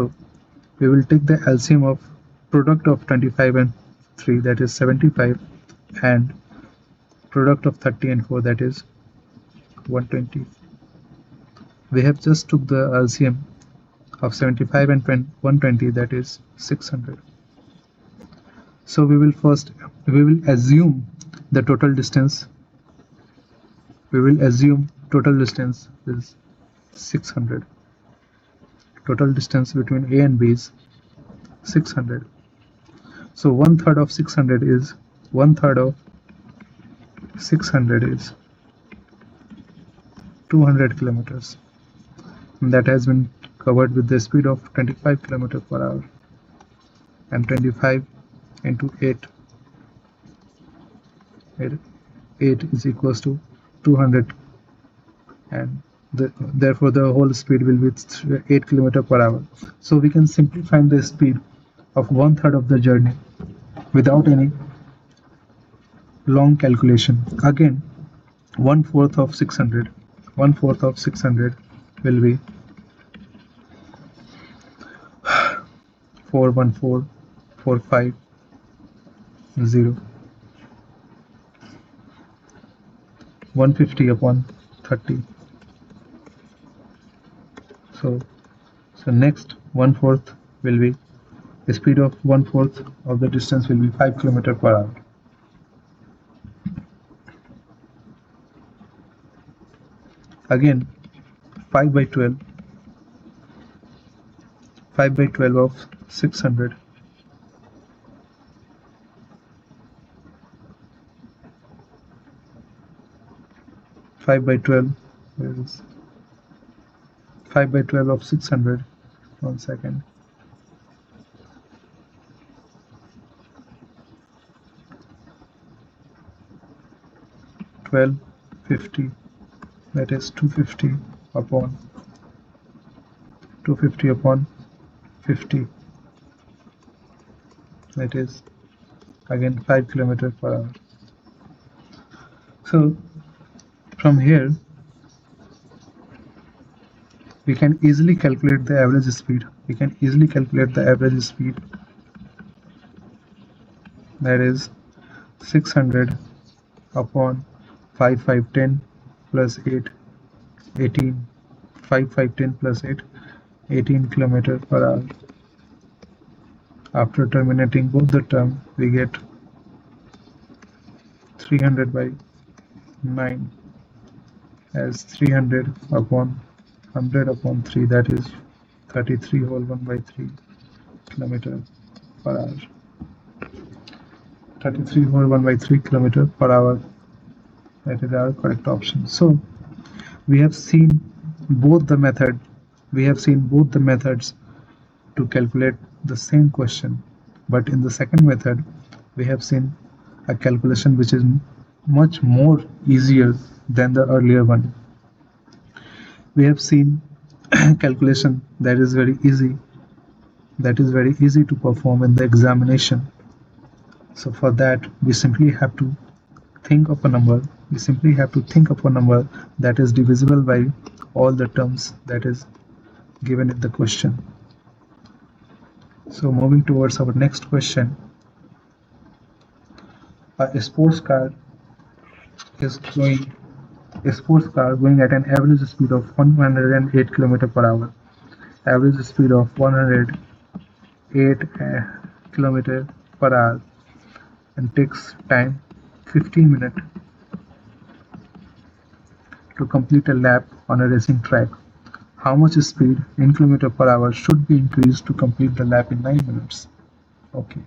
we will take the LCM of product of 25 and 3, that is 75, and product of 30 and 4, that is 120. We have just took the LCM of 75 and 120, that is 600. So we will assume the total distance. We will assume total distance is 600. Total distance between A and B is 600. So 1/3 of 600 is 1/3 of 600 is 200 kilometers. And that has been covered with the speed of 25 km/h, and 25 into 8 is equals to 200, and therefore the whole speed will be 8 km/h. So we can simply find the speed of 1/3 of the journey without any long calculation. Again, 1/4 of 600 will be 414,450, 150 upon 30. So next 1/4 will be the speed of 1/4 of the distance will be 5 km/h. Again 5/12 of 600, 5/12 is 5/12 of 600. 1 second. 1250, that is 250 upon 50, that is again 5 km/h. So from here we can easily calculate the average speed. That is 600 upon 5, 5, 10 plus 8, 18, 5, 5, 10 plus 8, 18 km/h. After terminating both the term, we get 300 by 9 as 300 upon 100 upon 3, that is 33 whole 1 by 3 km/h. 33 whole 1 by 3 km/h. That is our correct option. So we have seen both the methods to calculate the same question, but in the second method we have seen a calculation which is much more easier than the earlier one. We have seen calculation that is very easy to perform in the examination. So for that we simply have to think of a number that is divisible by all the terms that is given in the question. So moving towards our next question, a sports car going at an average speed of 108 km/h, average speed of 108 km/h, and takes time 15 minutes to complete a lap on a racing track, how much speed in km per hour should be increased to complete the lap in 9 minutes? Okay.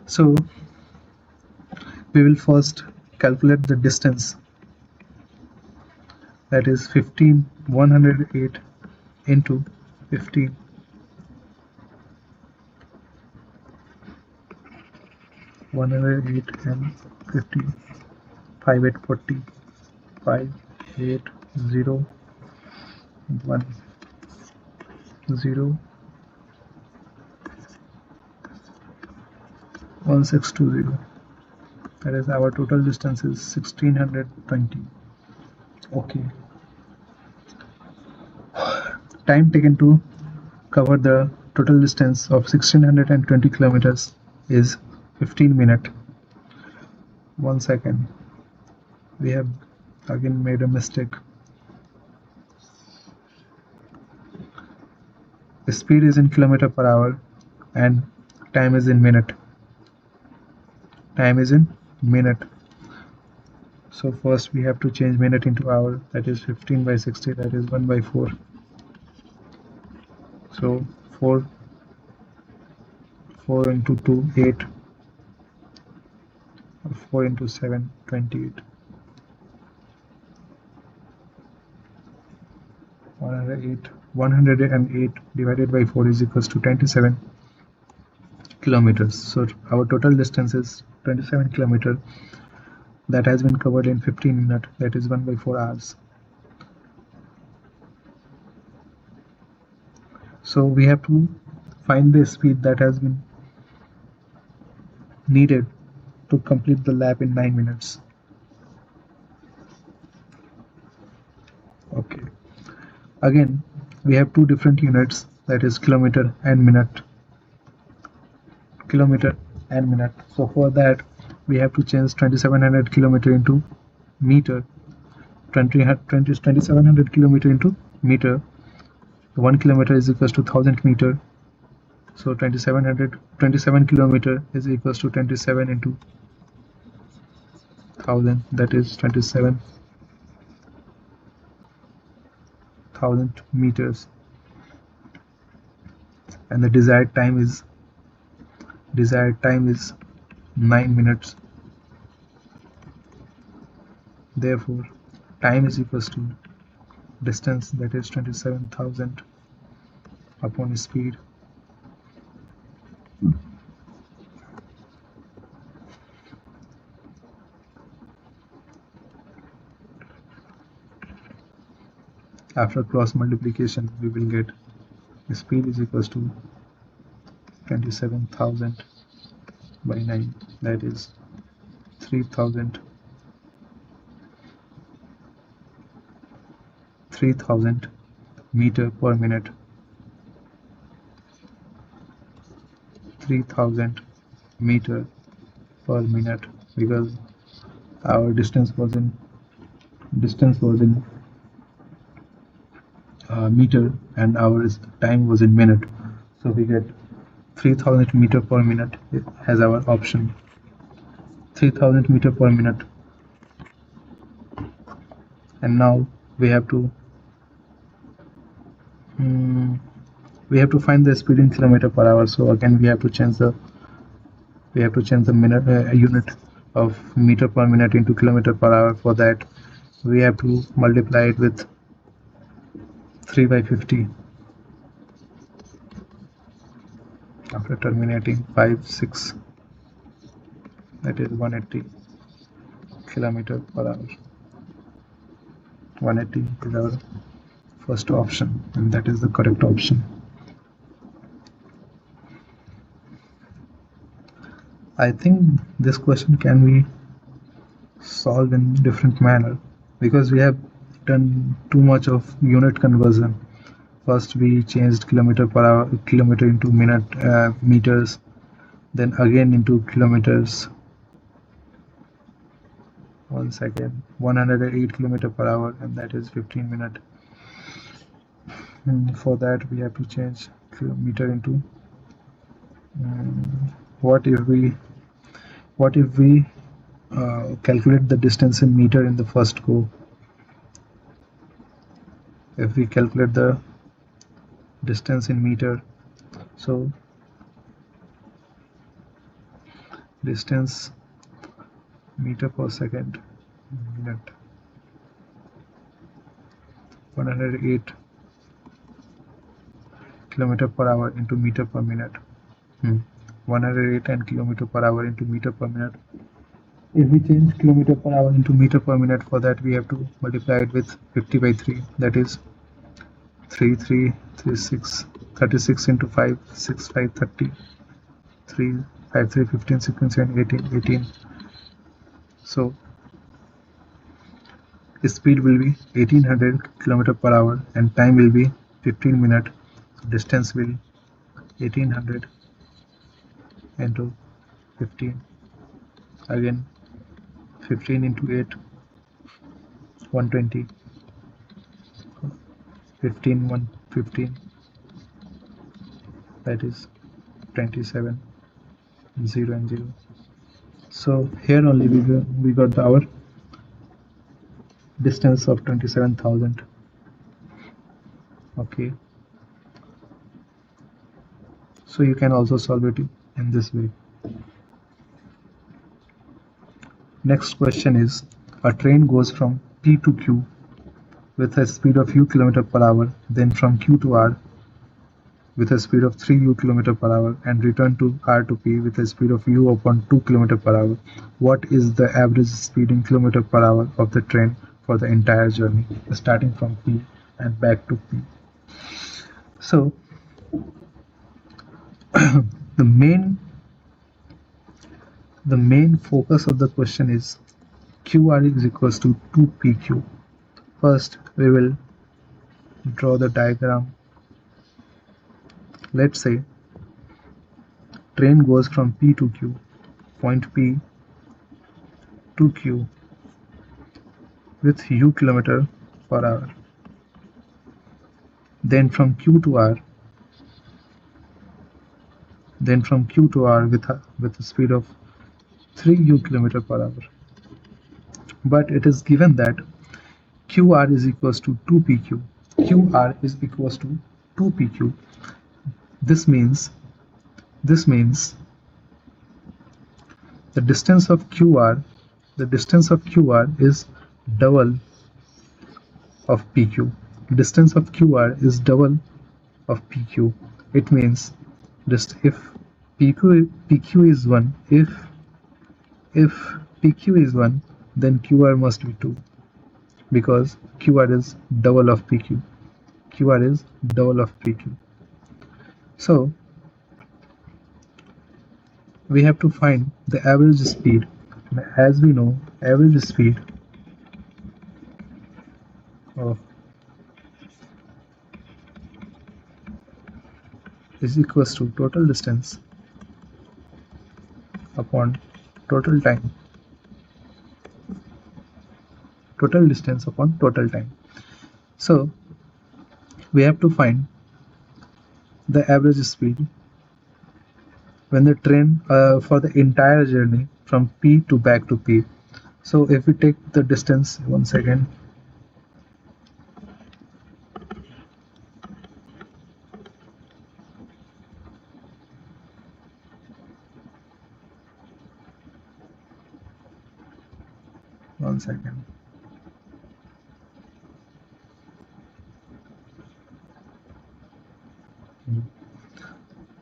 So we will first calculate the distance, that is 108 into 15 108 and 15 5840 580 1 0 1620. That is, our total distance is 1620. Okay. Time taken to cover the total distance of 1620 kilometers is 15 minutes. 1 second. We have again made a mistake. The speed is in kilometer per hour and time is in minute. Time is in minute. So first we have to change minute into hour, that is 15 by 60, that is 1 by 4. So 4 into 2, 8, 4 into 7, 28. 108 divided by 4 is equals to 27 kilometers. So our total distance is 27 kilometers. That has been covered in 15 minutes, that is 1 by 4 hours. So we have to find the speed that has been needed to complete the lap in 9 minutes. Okay. Again, we have two different units, that is kilometer and minute. Kilometer and minute. So for that, we have to change 2700 kilometer into meter. 2700 kilometer into meter. 1 kilometer is equals to 1000 meter. So 27 kilometer is equals to 27 into 1000, that is 27,000 meters. And the desired time is 9 minutes. Therefore, time is equals to distance, that is 27,000 upon speed. After cross multiplication, we will get speed is equals to 27,000 by 9, that is 3,000 meter per minute. 3,000 meter per minute, because our distance was in meter and our time was in minute. So we get 3000 meter per minute as our option. 3000 meter per minute. And now we have to find the speed in kilometer per hour. So again we have to change the minute unit of meter per minute into kilometer per hour. For that we have to multiply it with 3 by 50 after terminating 5 6, that is 180 kilometer per hour. 180 is our first option, and that is the correct option. I think this question can be solved in different manner, because we have done too much of unit conversion. First we changed kilometer per hour, kilometer into minute, meters, then again into kilometers. 1 second, 108 kilometer per hour, and that is 15 minutes. For that we have to change kilometer into what if we calculate the distance in meter in the first go. If we calculate the distance in meter, so distance meter per second minute, 108 kilometer per hour into meter per minute. 108 and kilometer per hour into meter per minute. If we change kilometer per hour into meter per minute, for that we have to multiply it with 50 by 3, that is 36 into 5, 6, 5, 30, 3, 5, 3, 15, 16, 17, 18. So speed will be 1800 km per hour and time will be 15 minutes. So distance will 1800 into 15, again 15 into 8, 120, 15, 15, that is 27, 0 and 0. So here only we got our distance of 27,000. Okay, so you can also solve it in this way. Next question is, a train goes from P to Q with a speed of u km per hour, then from Q to R with a speed of 3 u km per hour and return to R to P with a speed of u upon 2 km per hour. What is the average speed in km per hour of the train for the entire journey, starting from P and back to P? So the main focus of the question is QR is equals to 2PQ. First we will draw the diagram. Let's say train goes from P to Q, point P to Q with u km per hour. Then from Q to R, with a speed of 3 u km per hour. But it is given that QR is equals to 2PQ. QR is equals to 2PQ. This means the distance of QR is double of PQ. Distance of QR is double of PQ. It means just if PQ is 1, if PQ is 1, then QR must be 2, because QR is double of PQ. QR is double of PQ. So we have to find the average speed. As we know, average speed of is equals to total distance upon total time. Total distance upon total time. So we have to find the average speed when the train for the entire journey from P to back to P. So if we take the distance, 1 second.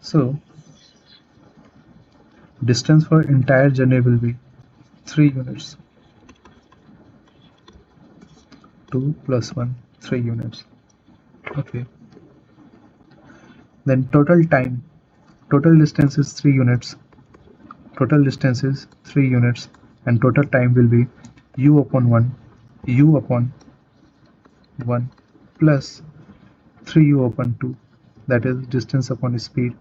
So distance for entire journey will be 3 units. 2 plus 1, 3 units. Okay. Then total time, total distance is 3 units. Total distance is 3 units and total time will be u upon 1 plus 3u upon 2, that is distance upon speed.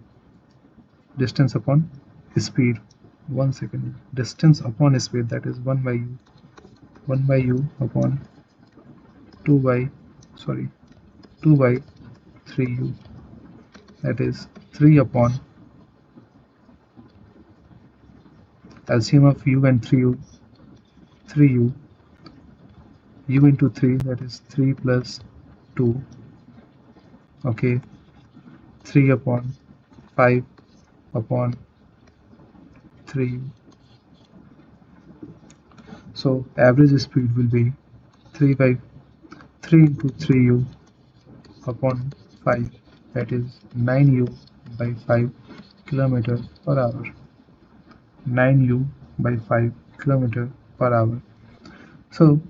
1 second. Distance upon speed, that is 1 by u upon 2 by 3u, that is 3 upon LCM of u and 3u, 3u, u into 3, that is 3 plus 2, okay, 3 upon 5 upon 3. So average speed will be 3 by 3 into 3u upon 5, that is 9u by 5 kilometer per hour. 9u by 5 kilometer per hour. So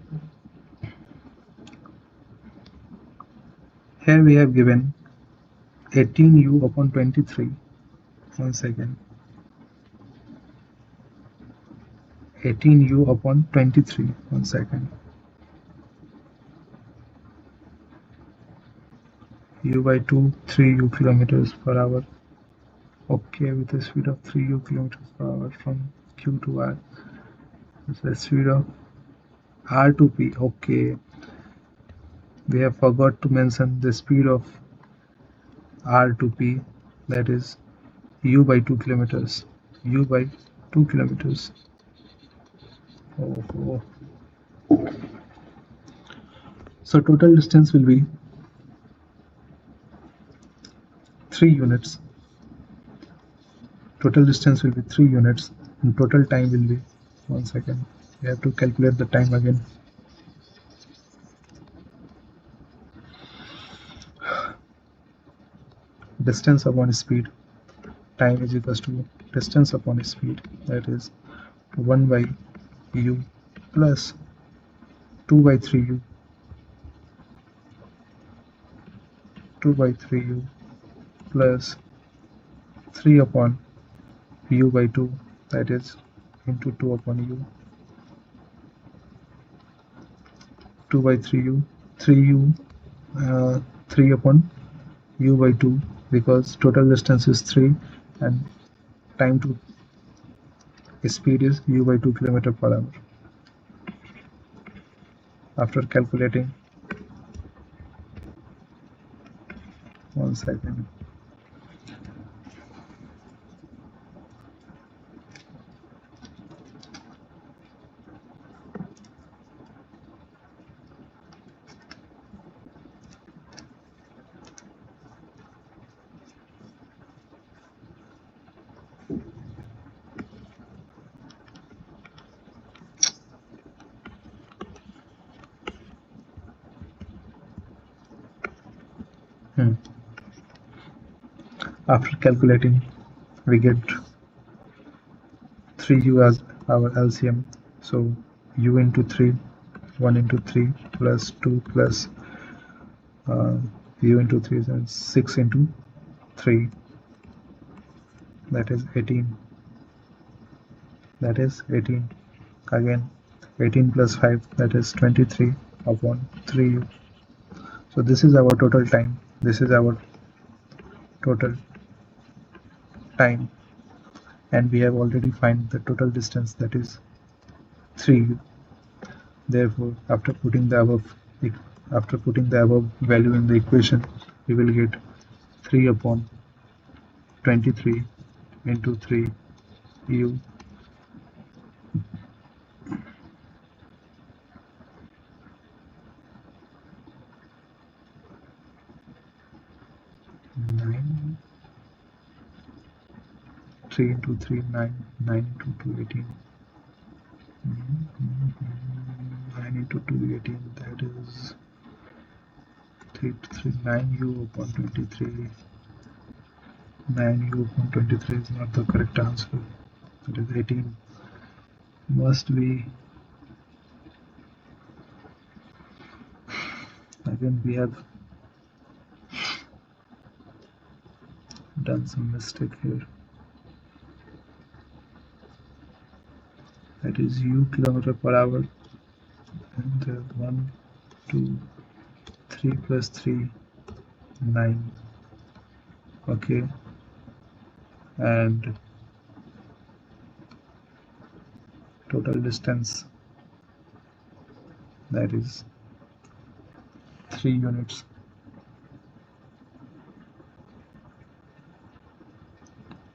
here we have given 18u upon 23. One second. 18u upon 23. One second. U by 2, 3u kilometers per hour. Okay, with a speed of 3u kilometers per hour from Q to R. That's the speed of R to P. Okay, we have forgot to mention the speed of R to P, that is U by 2 kilometers. U by 2 kilometers. Oh. So total distance will be 3 units. Total distance will be 3 units and total time will be, one second, we have to calculate the time again. Distance upon speed, time is equals to distance upon speed, that is 1 by u plus 2 by 3u, 2 by 3u plus 3 upon u by 2, that is into 2 upon u, 2 by 3u, 3 upon u by 2, because total distance is 3 and time to speed is u by 2 kilometer per hour. After calculating, one second, after calculating we get 3u as our LCM. So u into 3, 1 into 3 plus 2 plus u into 3 is 6 into 3, that is 18. That is 18. Again 18 plus 5, that is 23 upon 3u. So this is our total time. This is our total time, and we have already find the total distance, that is 3u. Therefore, after putting the above value in the equation, we will get 3 upon 23 into 3u. Nine. 3 into 3, 9. 9 into 2, 18. 9 into 2, 18. That is 3 to 3, 9u upon 23. 9u upon 23 is not the correct answer. It is 18. Must be. Again, we have done some mistake here. That is u kilometer per hour, and 1, 2, 3 plus 3, 9. Okay, and total distance, that is 3 units.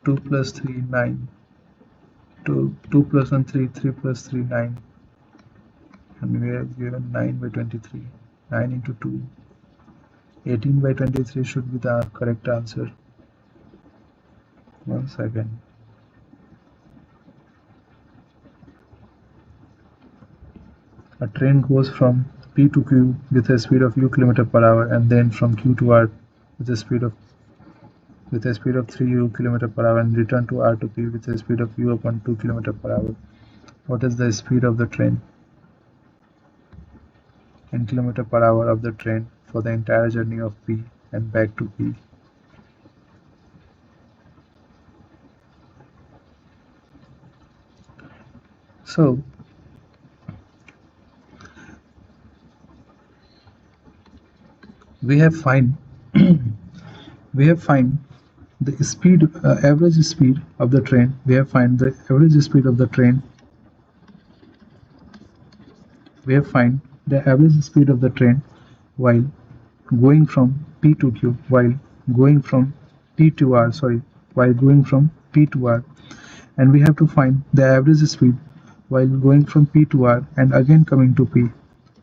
2 plus 3, 9. 2 plus 1, 3. 3 plus 3, 9. and we have given 9 by 23. 9 into 2. 18 by 23 should be the correct answer. 1 second. A train goes from P to Q with a speed of u km per hour, and then from Q to R with a speed of 3 u km per hour, and return to R to P with a speed of u upon 2 km per hour. What is the speed of the train in km per hour of the train for the entire journey of P and back to P? So we have find the speed, average speed of the train. We have find the average speed of the train. We have find the average speed of the train while going from P to Q, while going from P to R. While going from P to R, and we have to find the average speed while going from P to R and again coming to P.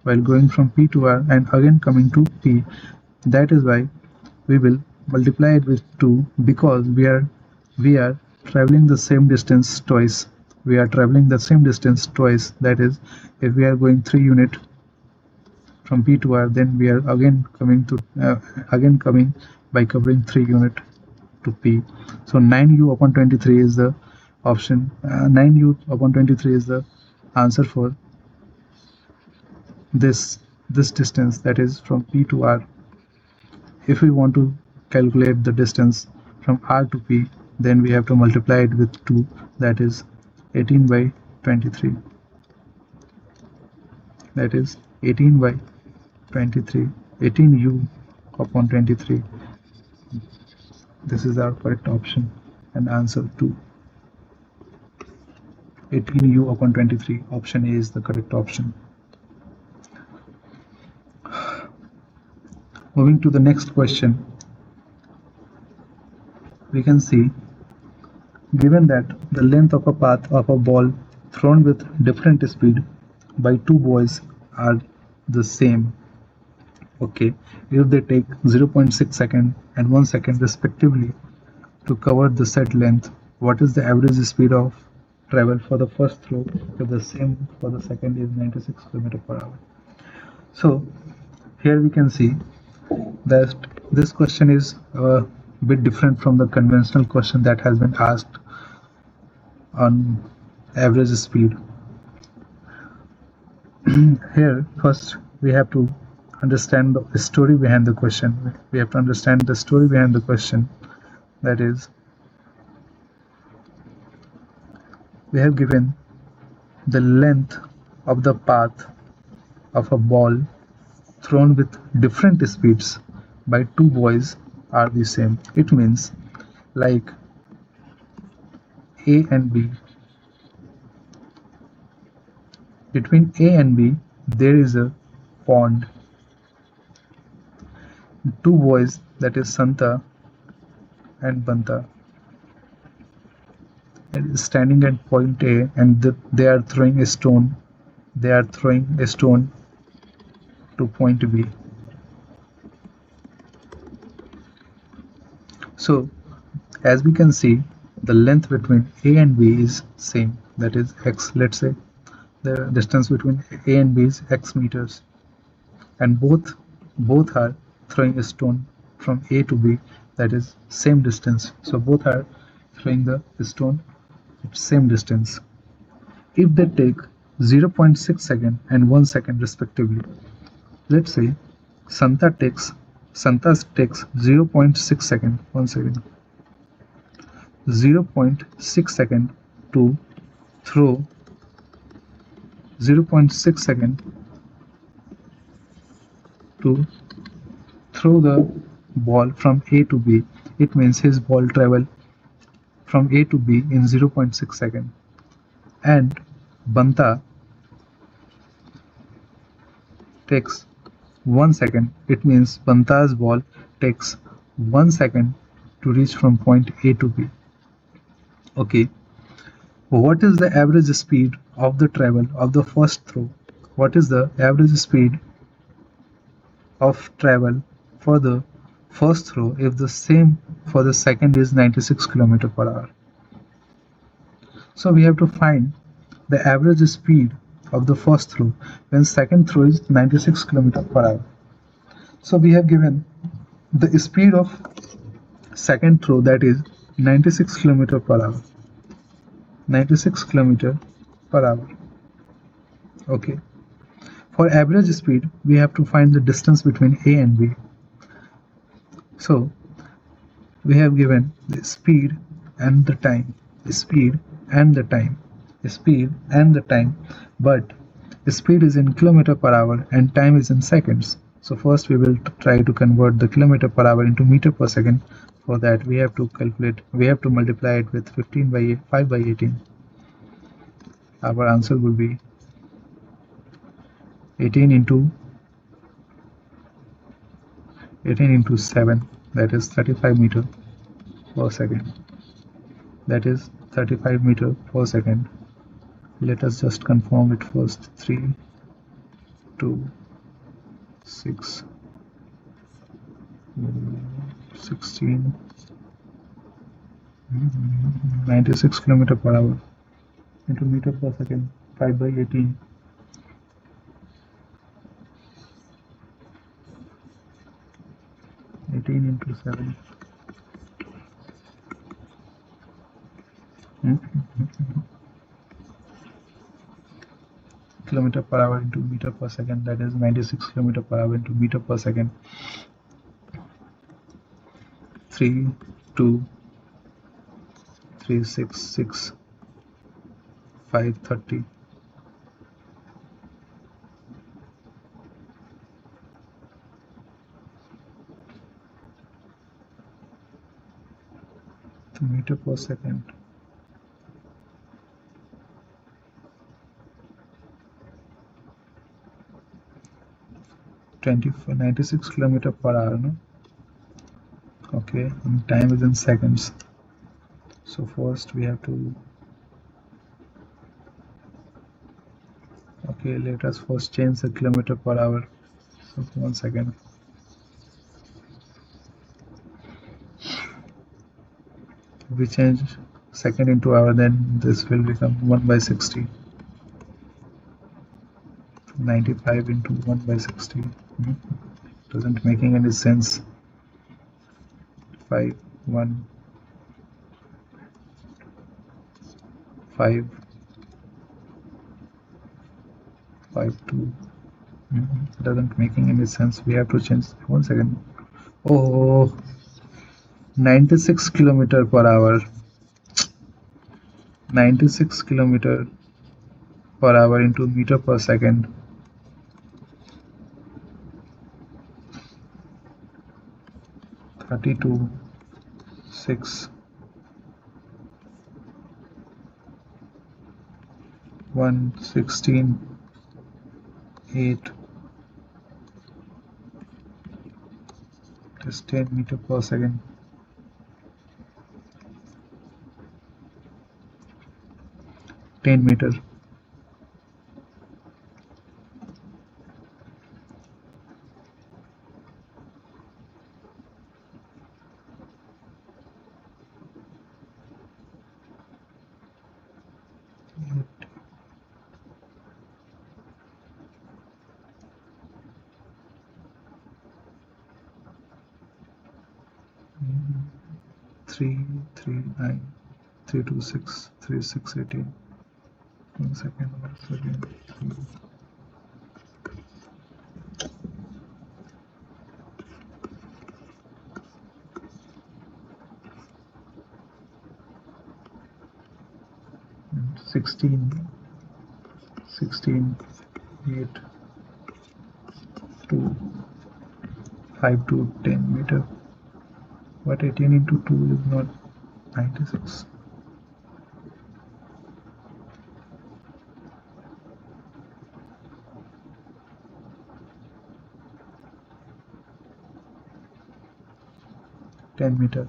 While going from P to R and again coming to P. That is why we will multiply it with 2, because we are traveling the same distance twice. We are traveling the same distance twice. That is, if we are going 3 unit from P to R, then we are again coming by covering 3 unit to P. So 9u upon 23 is the option. 9u upon 23 is the answer for this distance, that is from P to R. If we want to calculate the distance from R to P, then we have to multiply it with 2, that is 18 by 23. That is 18 by 23, 18u upon 23. This is our correct option and answer 2. 18u upon 23. Option A is the correct option. Moving to the next question, we can see, given that the length of a path of a ball thrown with different speed by two boys are the same. Okay, if they take 0.6 second and 1 second respectively to cover the said length, what is the average speed of travel for the first throw if the same for the second is 96 km per hour? So here we can see that this question is a bit different from the conventional question that has been asked on average speed. Here first we have to understand the story behind the question. We have to understand the story behind the question. That is, we have given the length of the path of a ball thrown with different speeds by two boys are the same. It means like A and B. Between A and B there is a pond. Two boys, that is Santa and Banta, standing at point A, and they are throwing a stone. They are throwing a stone to point B. So as we can see, the length between A and B is same, that is x. Let's say the distance between A and B is x meters, and both are throwing a stone from A to B, that is same distance. So both are throwing the stone at same distance. If they take 0.6 second and 1 second respectively, let's say Santa takes 0.6 second, 1 second, 0.6 second to throw 0.6 second to throw the ball from A to B. It means his ball travel from A to B in 0.6 second. And Banta takes 1 second. It means Banta's ball takes 1 second to reach from point A to B. Okay, what is the average speed of the travel of the first throw what is the average speed of travel for the first throw if the same for the second is 96 km per hour. So we have to find the average speed of the first throw when second throw is 96 km per hour. So we have given the speed of second throw, that is 96 km per hour. 96 km per hour. Okay. For average speed, we have to find the distance between A and B. So we have given the speed and the time, speed and the time, speed and the time, but speed is in kilometer per hour and time is in seconds. So first we will try to convert the kilometer per hour into meter per second. For that we have to multiply it with 15 by 5 by 18. Our answer will be 18 into 7, that is 35 meter per second. That is 35 meter per second. Let us just confirm it first. 3, 2, 6, 16, 96 km per hour into meter per second, 5 by 18. Into 7. Kilometer per hour into meter per second, that is 96 km per hour into meter per second. 3, 2, 3, 6, 6, 5, 30. To meter per second. 96 km per hour, no? Okay, and time is in seconds. So first we have to, okay, let us first change the kilometer per hour. So 1 second. If we change second into hour, then this will become 1 by 60. 95 into 1 by 60. Doesn't making any sense. 5, 1, 5, 5, 2. Doesn't making any sense. We have to change. 1 second. Oh, 96 km per hour. 96 km per hour into meter per second. 32, 6, 1, 16, 8. It is 10 meter per second. 10 meter. Three, 9, 3, 2, 6, 3, 6, 18. 1 second, 1 second. 16, 8, 2, 5 to 10 meter. But 18 into 2 is not 96. (10 meter).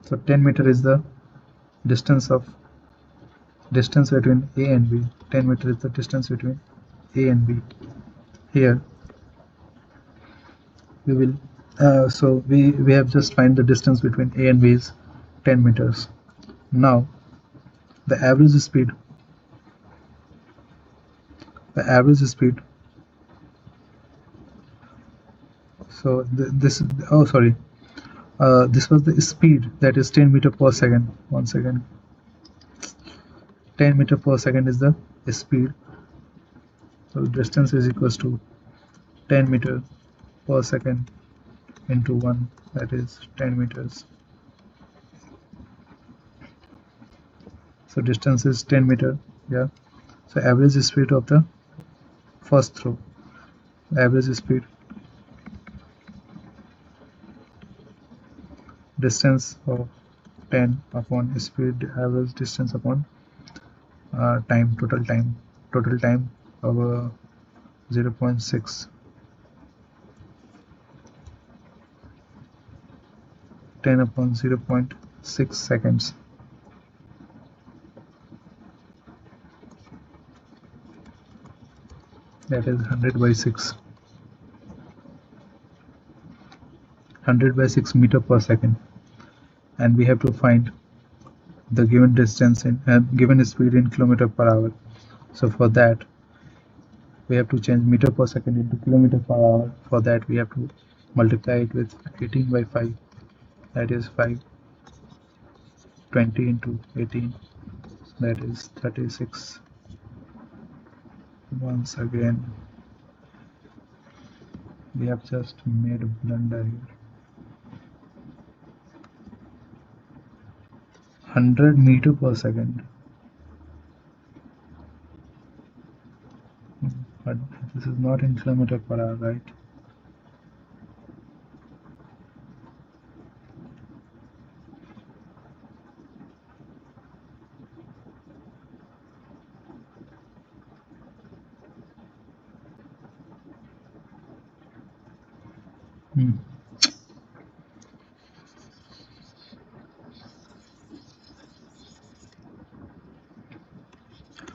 So 10 meter is the distance between A and B. 10 meter is the distance between A and B. Here we will so we have just find the distance between A and B is 10 meters. Now the average speed so this oh sorry this was the speed, that is 10 meter per second. Once again, 10 meter per second is the speed, so distance is equals to 10 meter per second into 1, that is 10 meters. So distance is 10 meter. Yeah, so average speed of the first throw, average speed, distance of 10 upon speed, average distance upon time, total time of 0.6, 10 upon 0.6 seconds. That is 100 by 6, 100 by 6 meter per second, and we have to find the given distance in given speed in kilometer per hour. So for that we have to change meter per second into kilometer per hour. For that we have to multiply it with 18 by 5, that is 520 into 18, that is 36. Once again we have just made a blunder here. 100 meter per second, but this is not in kilometer per hour, right? Hmm.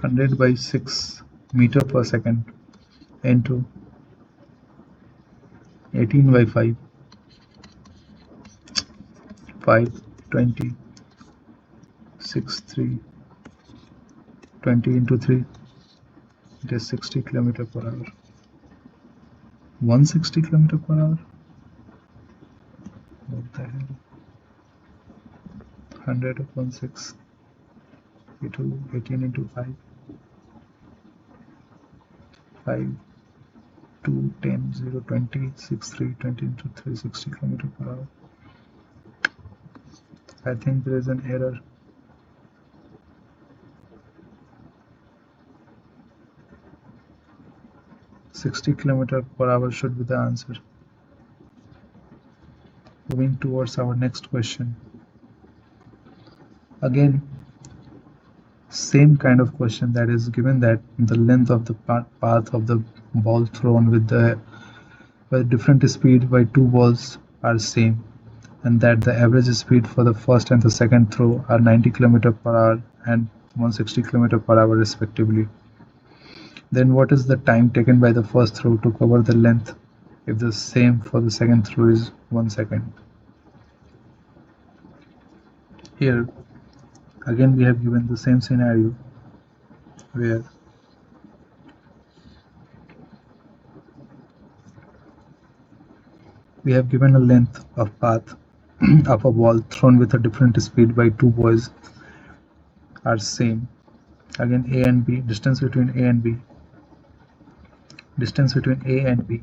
100 by 6 meter per second into 18 by 5, 520, 63, 20 into 3, it is 60 kilometer per hour. 160 kilometer per hour. What the hell? 100 upon 6 into 18 into 5, 5, 2, 10, 0, 20, 6, 3, 20 into 3, 60 kilometer per hour. I think there is an error. $60 kilometer per hour should be the answer. Moving towards our next question. Again, same kind of question, that is given that the length of the path of the ball thrown with different speed by two balls are same, and that the average speed for the first and the second throw are 90 km per hour and 160 km per hour respectively. Then what is the time taken by the first throw to cover the length if the same for the second throw is 1 second? Here again we have given the same scenario where we have given a length of path of a ball thrown with a different speed by two boys are same. Again, A and B, distance between A and B, distance between A and B,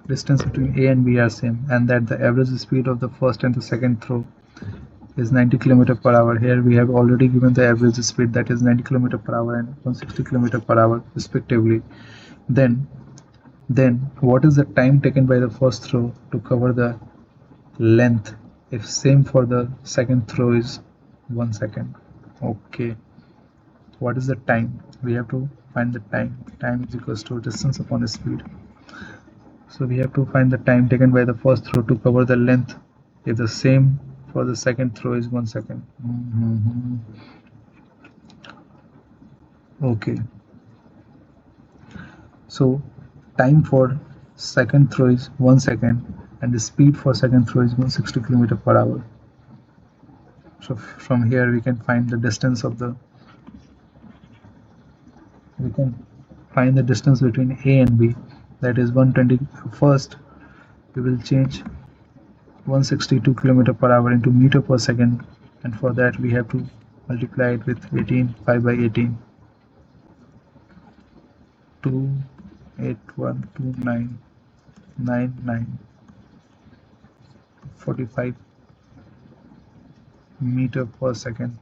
distance between A and B are same, and that the average speed of the first and the second throw is 90 km per hour. Here we have already given the average speed, that is 90 km per hour and 160 km per hour respectively. Then what is the time taken by the first throw to cover the length if same for the second throw is 1 second? Okay, what is the time? We have to find the time. Time is equals to distance upon speed. So we have to find the time taken by the first throw to cover the length if the same for the second throw is 1 second. Okay, So time for second throw is 1 second and the speed for second throw is 160 km/h. So from here we can find the distance between A and B, that is 120. First we will change 162 km/h into meter per second, and for that we have to multiply it with 18, 5 by 18, 2812999 45 meter per second.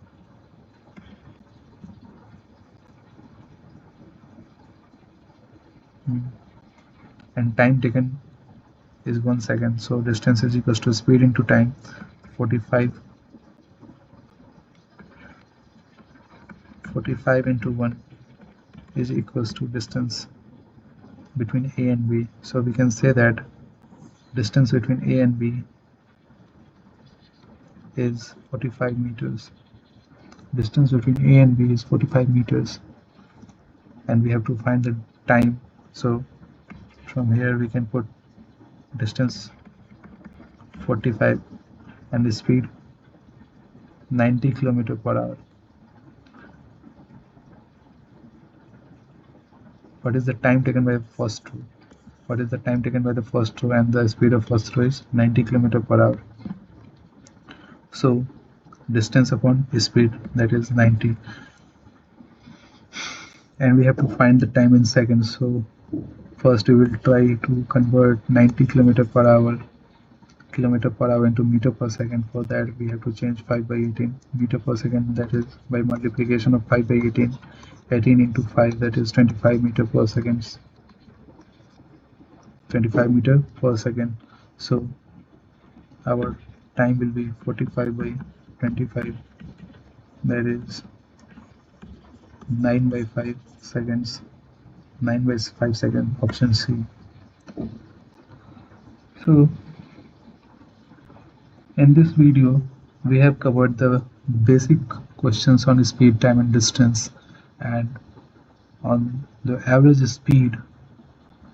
And time taken is 1 second, so distance is equals to speed into time. 45 into 1 is equals to distance between A and B. So we can say that distance between A and B is 45 meters. Distance between A and B is 45 meters, and we have to find the time. So from here we can put distance 45 and the speed 90 km/h. What is the time taken by the first throw? What is the time taken by the first throw, and the speed of first throw is 90 km/h. So distance upon speed, that is 90, and we have to find the time in seconds. So first we will try to convert 90 km/h into meter per second. For that we have to change 5 by 18 meter per second, that is by multiplication of 5 by 18, 18 into 5, that is 25 meter per second. 25 meter per second. So our time will be 45 by 25, that is 9 by 5 seconds. 9 by 5 seconds, option C. So in this video we have covered the basic questions on speed, time and distance, and on the average speed,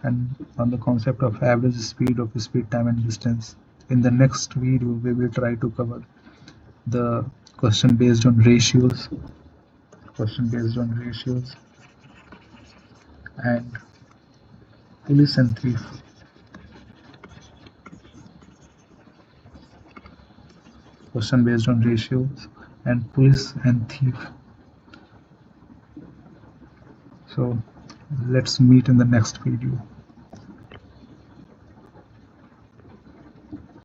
and on the concept of average speed of speed, time and distance. In the next video we will try to cover the question based on ratios and police and thief. Question based on ratios and police and thief. So let's meet in the next video.